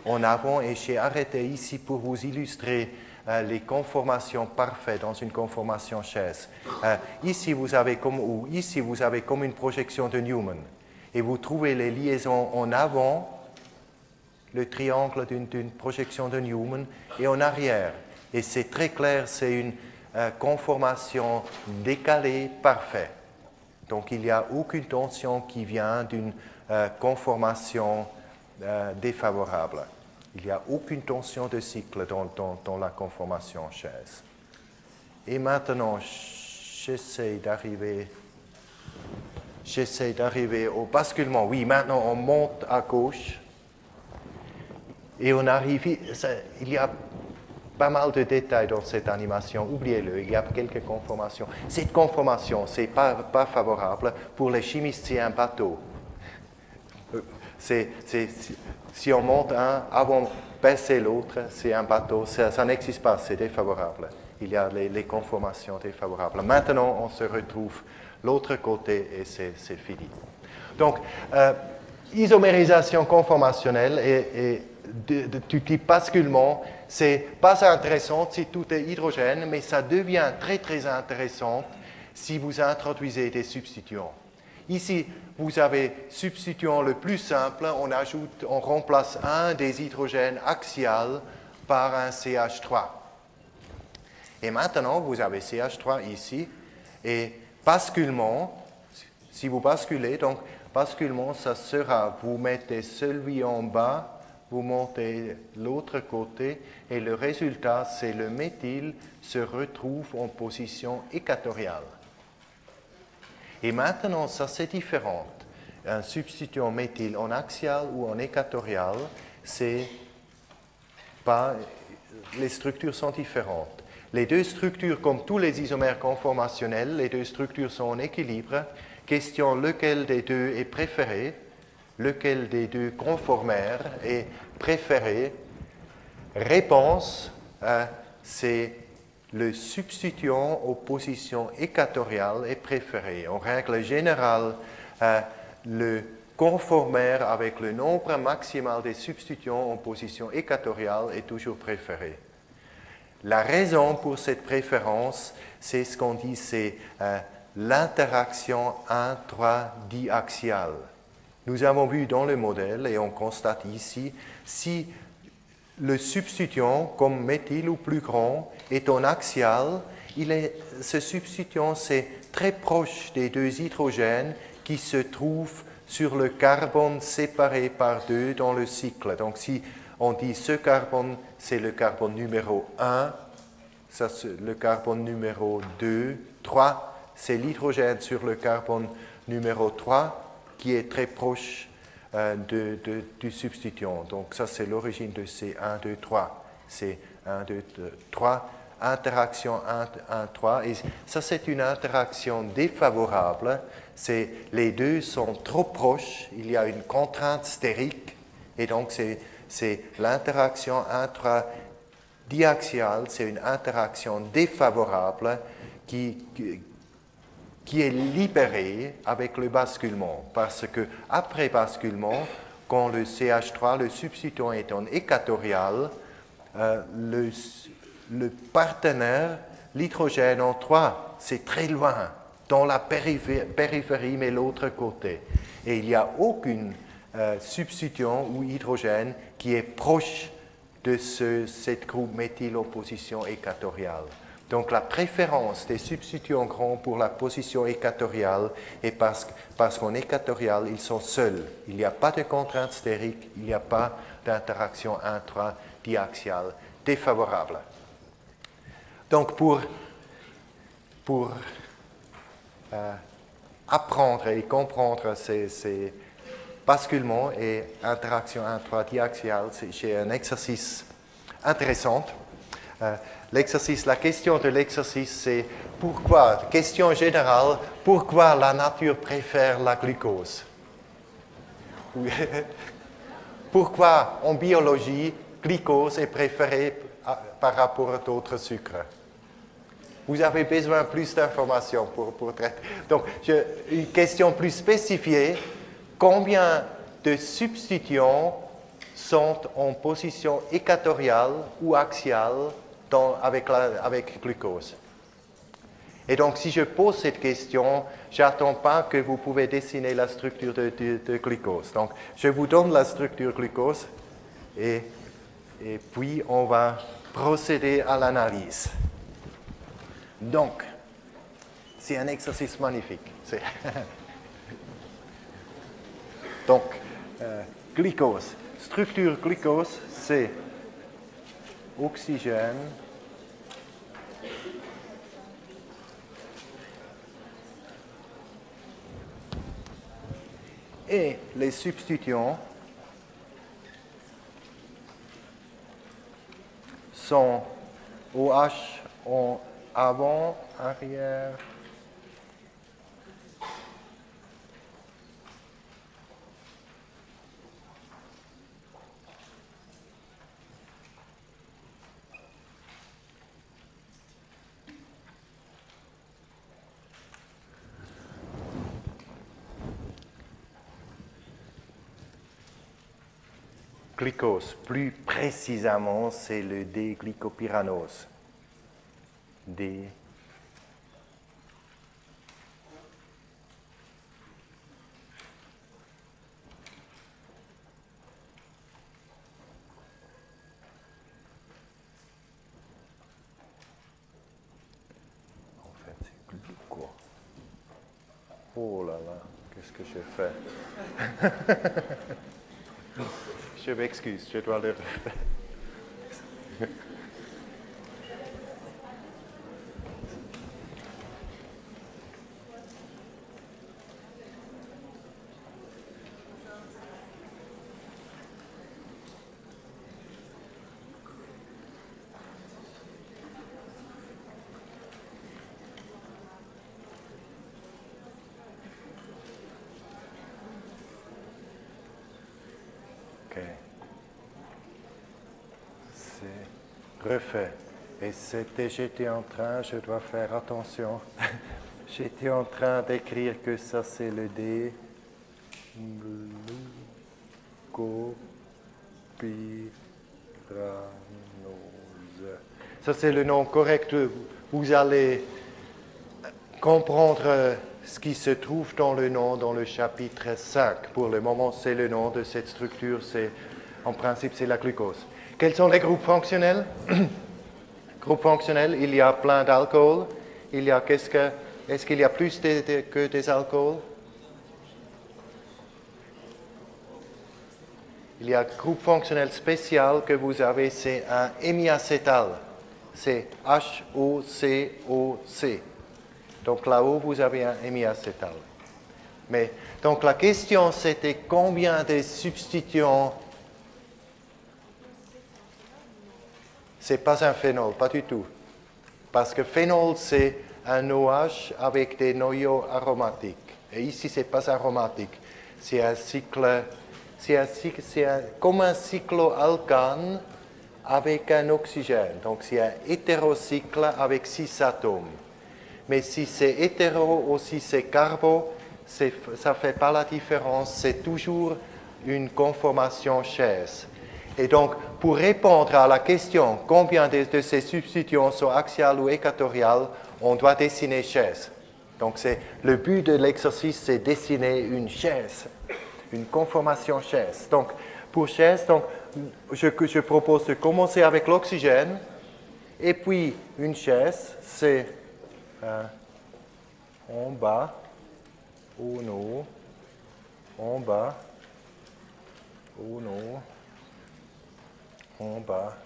en avant. Et j'ai arrêté ici pour vous illustrer les conformations parfaites dans une conformation chaise. Ici, vous avez comme une projection de Newman. Et vous trouvez les liaisons en avant, le triangle d'une projection de Newman, et en arrière. Et c'est très clair, c'est une conformation décalée parfaite. Donc il n'y a aucune tension qui vient d'une conformation défavorable. Il n'y a aucune tension de cycle dans la conformation chaise. Et maintenant, j'essaie d'arriver au basculement. Oui, maintenant on monte à gauche et on arrive. Il y a pas mal de détails dans cette animation, oubliez-le, il y a quelques conformations. Cette conformation, ce n'est pas favorable. Pour les chimistes, c'est un bateau. Si on monte un avant baisser l'autre, c'est un bateau, ça n'existe pas, c'est défavorable. Il y a les conformations défavorables. Maintenant, on se retrouve l'autre côté et c'est fini. Donc, isomérisation conformationnelle et du type basculement, c'est pas intéressant si tout est hydrogène, mais ça devient très très intéressant si vous introduisez des substituants. Ici, vous avez substituant le plus simple, on remplace un des hydrogènes axial par un CH3. Et maintenant, vous avez CH3 ici, et basculement, si vous basculez, donc basculement, ça sera, vous mettez celui en bas, vous montez l'autre côté, et le résultat, c'est le méthyle se retrouve en position équatoriale. Et maintenant, ça c'est différent. Un substituant méthyle en axial ou en équatorial, c'est pas, les structures sont différentes. Les deux structures, comme tous les isomères conformationnels, les deux structures sont en équilibre. Question, lequel des deux est préféré? Lequel des deux conformères est préféré? Réponse, c'est le substituant aux positions équatoriales est préféré. En règle générale, le conformère avec le nombre maximal des substituants en position équatoriale est toujours préféré. La raison pour cette préférence, c'est ce qu'on dit, c'est l'interaction 1,3 diaxiale. Nous avons vu dans le modèle, et on constate ici, si le substituant, comme méthyle ou plus grand, est en axial, ce substituant, c'est très proche des deux hydrogènes qui se trouvent sur le carbone séparé par 2 dans le cycle. Donc, si on dit ce carbone, c'est le carbone numéro 1, ça, le carbone numéro 2, 3, c'est l'hydrogène sur le carbone numéro 3 qui est très proche du substituant. Donc, ça, c'est l'origine de ces 1, 2, 3. C'est 1, 2, 3, interaction 1, 3. Et ça, c'est une interaction défavorable. Les deux sont trop proches. Il y a une contrainte stérique. Et donc, c'est l'interaction 1, 3 diaxiale. C'est une interaction défavorable qui est libérée avec le basculement. Parce que après basculement, quand le CH3, le substituant est en équatorial, le partenaire, l'hydrogène en 3, c'est très loin, dans la périphérie, mais l'autre côté. Et il n'y a aucun substituant ou hydrogène qui est proche de cette groupe méthyle en position équatoriale. Donc la préférence des substituants grands pour la position équatoriale est parce qu'en équatorial, ils sont seuls. Il n'y a pas de contrainte stérique, il n'y a pas d'interaction 1,3 diaxiale défavorable. Donc pour apprendre et comprendre ces basculements et interactions 1,3 diaxiale, j'ai un exercice intéressant. La question de l'exercice, c'est pourquoi, question générale, pourquoi la nature préfère la glucose? Pourquoi en biologie, glucose est préférée par rapport à d'autres sucres? Vous avez besoin de plus d'informations pour traiter. Donc, une question plus spécifiée, combien de substituants sont en position équatoriale ou axiale avec glucose? Et donc, si je pose cette question, je n'attends pas que vous pouvez dessiner la structure de glucose. Donc, je vous donne la structure glucose et puis on va procéder à l'analyse. Donc, c'est un exercice magnifique. Donc, glucose. Structure glucose, c'est oxygène, et les substituants sont OH en avant, arrière, glycose. Plus précisément, c'est le D-glycopyranose. D. En fait, c'est gluco. Oh là là, qu'est-ce que j'ai fait? Je m'excuse, je dois le refaire. Ok. C'est refait. Et j'étais en train, je dois faire attention, j'étais en train d'écrire que ça c'est le D. Glycopyranose. Ça c'est le nom correct. Vous allez comprendre ce qui se trouve dans le nom dans le chapitre 5. Pour le moment, c'est le nom de cette structure. En principe, c'est la glucose. Quels sont les groupes fonctionnels? Groupes fonctionnels, il y a plein d'alcool. Est-ce qu'il y a plus que des alcools? Il y a un groupe fonctionnel spécial que vous avez, c'est un hémiacétal. C'est HOCOC. Donc là-haut, vous avez un hémiacétal. Mais, donc la question, c'était combien de substituants? Ce n'est pas un phénol, pas du tout. Parce que phénol, c'est un OH avec des noyaux aromatiques. Et ici, ce n'est pas aromatique. C'est un cycle, comme un cycloalcane avec un oxygène. Donc, c'est un hétérocycle avec 6 atomes. Mais si c'est hétéro ou si c'est carbo, ça ne fait pas la différence. C'est toujours une conformation chaise. Et donc, pour répondre à la question combien de ces substituants sont axiales ou équatoriales, on doit dessiner chaise. Donc, le but de l'exercice, c'est dessiner une chaise, une conformation chaise. Donc, pour chaise, je propose de commencer avec l'oxygène. Et puis, une chaise, c'est en bas, en haut, en bas, en haut, en bas.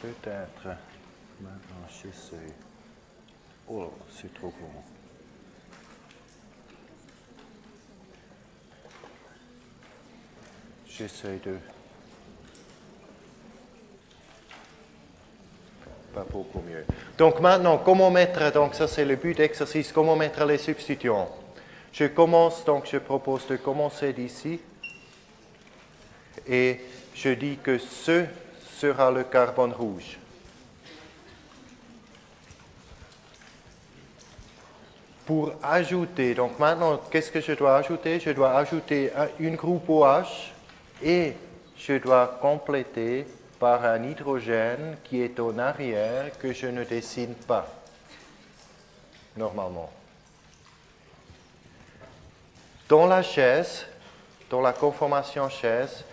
Peut-être, maintenant j'essaie. Oh, c'est trop long. J'essaie de... Pas beaucoup mieux. Donc maintenant, comment mettre, donc ça c'est le but d'exercice, comment mettre les substituants. Je commence, donc je propose de commencer d'ici. Et je dis que ce sera le carbone rouge. Pour ajouter, donc maintenant, qu'est-ce que je dois ajouter? Je dois ajouter une groupe OH et je dois compléter par un hydrogène qui est en arrière que je ne dessine pas, normalement. Dans la chaise, dans la conformation chaise,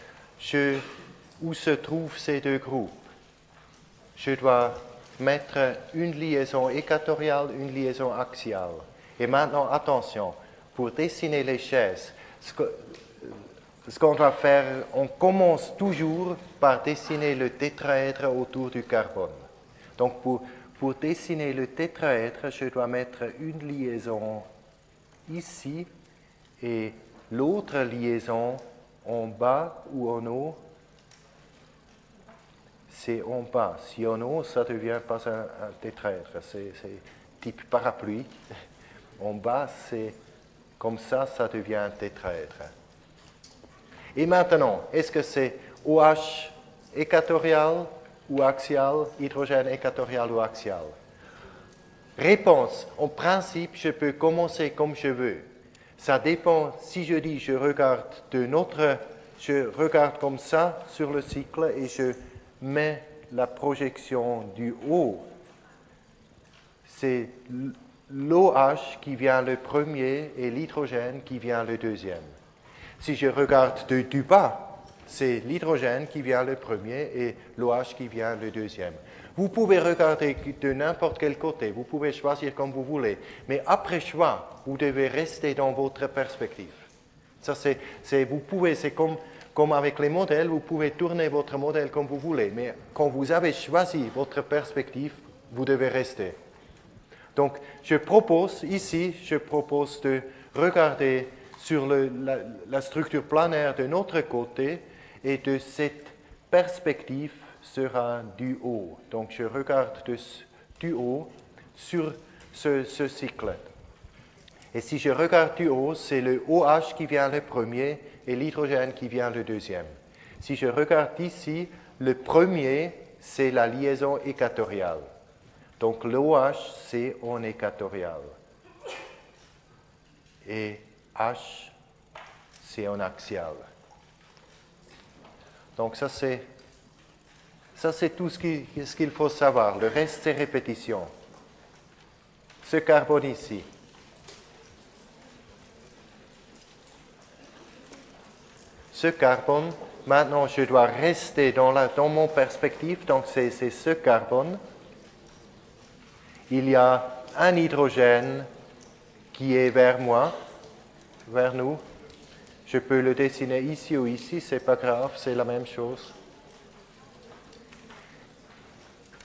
où se trouvent ces deux groupes? Je dois mettre une liaison équatoriale, une liaison axiale. Et maintenant, attention, pour dessiner les chaises, ce qu'on doit faire, on commence toujours par dessiner le tétraèdre autour du carbone. Donc, pour dessiner le tétraèdre, je dois mettre une liaison ici et l'autre liaison en bas ou en haut, c'est en bas. Si en haut, ça ne devient pas un tétraèdre, c'est type parapluie. En bas, c'est comme ça devient un tétraèdre. Et maintenant, est-ce que c'est OH équatorial ou axial, hydrogène équatorial ou axial? Réponse, en principe, je peux commencer comme je veux. Ça dépend, si je dis je regarde comme ça sur le cycle et je mets la projection du haut. C'est l'OH qui vient le premier et l'hydrogène qui vient le deuxième. Si je regarde du bas, c'est l'hydrogène qui vient le premier et l'OH qui vient le deuxième. Vous pouvez regarder de n'importe quel côté, vous pouvez choisir comme vous voulez, mais après choix, vous devez rester dans votre perspective. Ça, c'est comme avec les modèles, vous pouvez tourner votre modèle comme vous voulez, mais quand vous avez choisi votre perspective, vous devez rester. Donc, je propose de regarder sur la structure planaire de notre côté et de cette perspective sera du haut. Donc, je regarde du haut sur ce cycle. Et si je regarde du haut, c'est le OH qui vient le premier et l'hydrogène qui vient le deuxième. Si je regarde ici, le premier, c'est la liaison équatoriale. Donc, l'OH, c'est en équatorial. Et H, c'est en axial. Donc, ça, c'est tout ce qu'il faut savoir. Le reste, c'est répétition. Ce carbone ici. Ce carbone, maintenant, je dois rester dans mon perspective. Donc, c'est ce carbone. Il y a un hydrogène qui est vers moi, vers nous. Je peux le dessiner ici ou ici, ce n'est pas grave, c'est la même chose.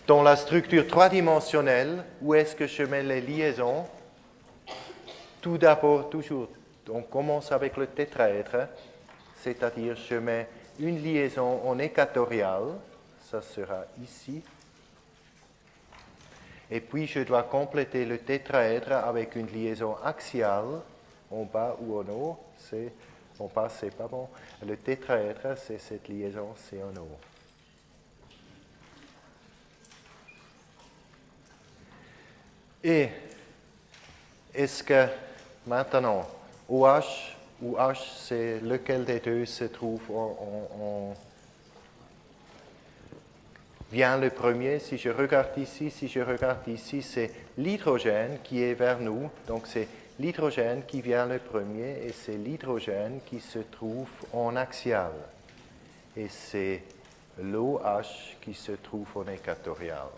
Dans la structure trois-dimensionnelle, où est-ce que je mets les liaisons? Tout d'abord, toujours, on commence avec le tétraèdre, c'est-à-dire je mets une liaison en équatoriale, ça sera ici. Et puis je dois compléter le tétraèdre avec une liaison axiale, en bas ou en haut, en bas c'est pas bon. Le tétraèdre, c'est cette liaison, c'est en haut. Et est-ce que maintenant, OH ou H, c'est lequel des deux se trouve vient le premier? Si je regarde ici, c'est l'hydrogène qui est vers nous. Donc c'est l'hydrogène qui vient le premier et c'est l'hydrogène qui se trouve en axial. Et c'est l'OH qui se trouve en équatorial.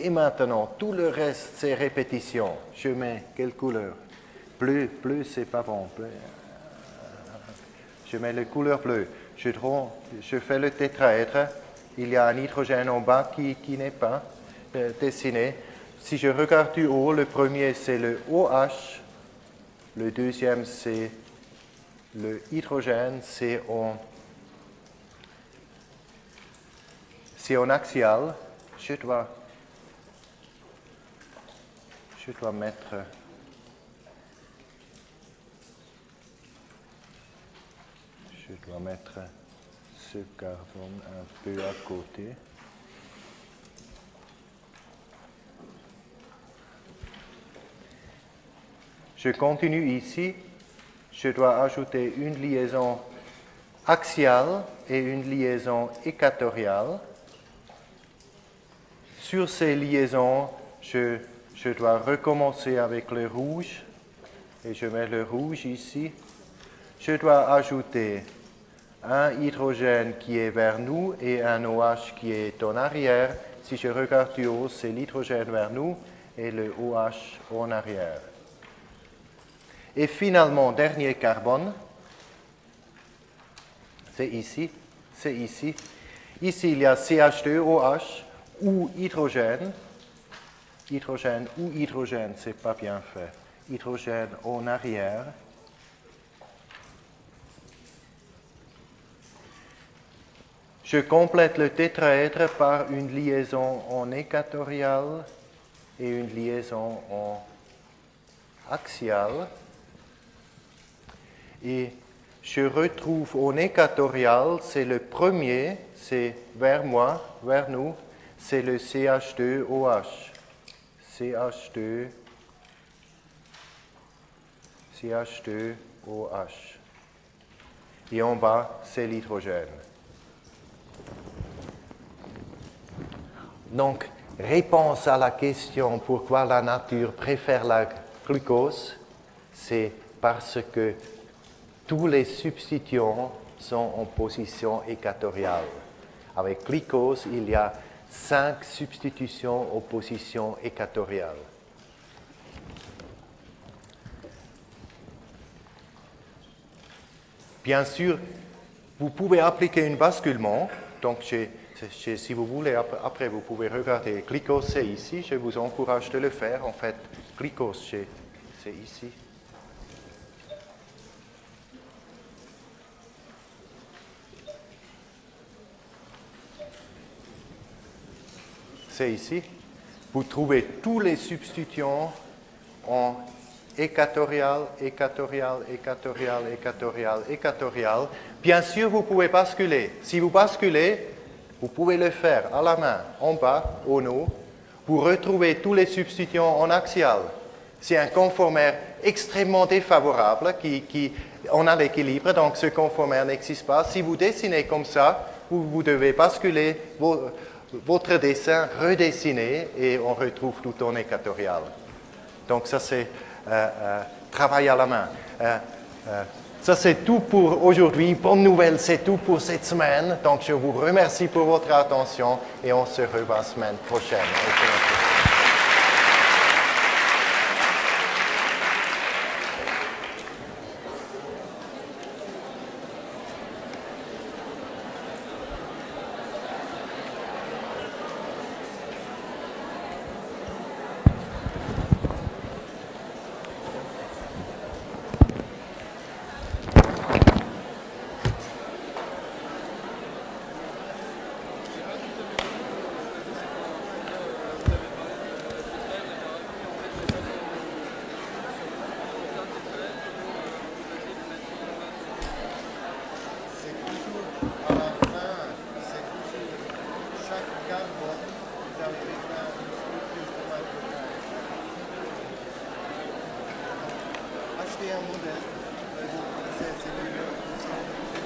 Et maintenant, tout le reste, c'est répétition. Je mets quelle couleur? Bleu, c'est pas bon. Bleu. Je mets la couleur bleue. Je fais le tétraèdre. Il y a un hydrogène en bas qui n'est pas dessiné. Si je regarde du haut, le premier c'est le OH. Le deuxième c'est le hydrogène, c'est en axial. Je dois mettre ce carbone un peu à côté. Je continue ici. Je dois ajouter une liaison axiale et une liaison équatoriale. Sur ces liaisons, je dois recommencer avec le rouge. Et je mets le rouge ici. Je dois ajouter un hydrogène qui est vers nous et un OH qui est en arrière. Si je regarde du haut, c'est l'hydrogène vers nous et le OH en arrière. Et finalement, dernier carbone, c'est ici. Ici, il y a CH2OH ou hydrogène. Hydrogène ou hydrogène, c'est pas bien fait. Hydrogène en arrière. Je complète le tétraèdre par une liaison en équatoriale et une liaison en axiale. Et je retrouve en équatorial, c'est le premier, c'est vers moi, vers nous, c'est le CH2OH. CH2, CH2OH. Et en bas, c'est l'hydrogène. Donc, réponse à la question pourquoi la nature préfère la glucose, c'est parce que tous les substituants sont en position équatoriale. Avec glucose, il y a 5 substitutions en position équatoriale. Bien sûr, vous pouvez appliquer un basculement. Donc, si vous voulez, après, vous pouvez regarder. Glucose, c'est ici. Je vous encourage de le faire. En fait, glucose, c'est ici. C'est ici. Vous trouvez tous les substituants en équatorial, équatorial, équatorial, équatorial, équatorial. Bien sûr, vous pouvez basculer. Si vous basculez, vous pouvez le faire à la main, en bas, au haut, pour retrouver tous les substituants en axial. C'est un conformaire extrêmement défavorable, on a l'équilibre, donc ce conformaire n'existe pas. Si vous dessinez comme ça, vous devez basculer votre dessin, redessiner, et on retrouve tout en équatorial. Donc ça, c'est travail à la main. Ça, c'est tout pour aujourd'hui. Bonne nouvelle, c'est tout pour cette semaine. Donc, je vous remercie pour votre attention et on se revoit la semaine prochaine. À la fin, c'est toujours chaque carbone, vous avez besoin d'une structure de microphone. Achetez un modèle, c'est mieux.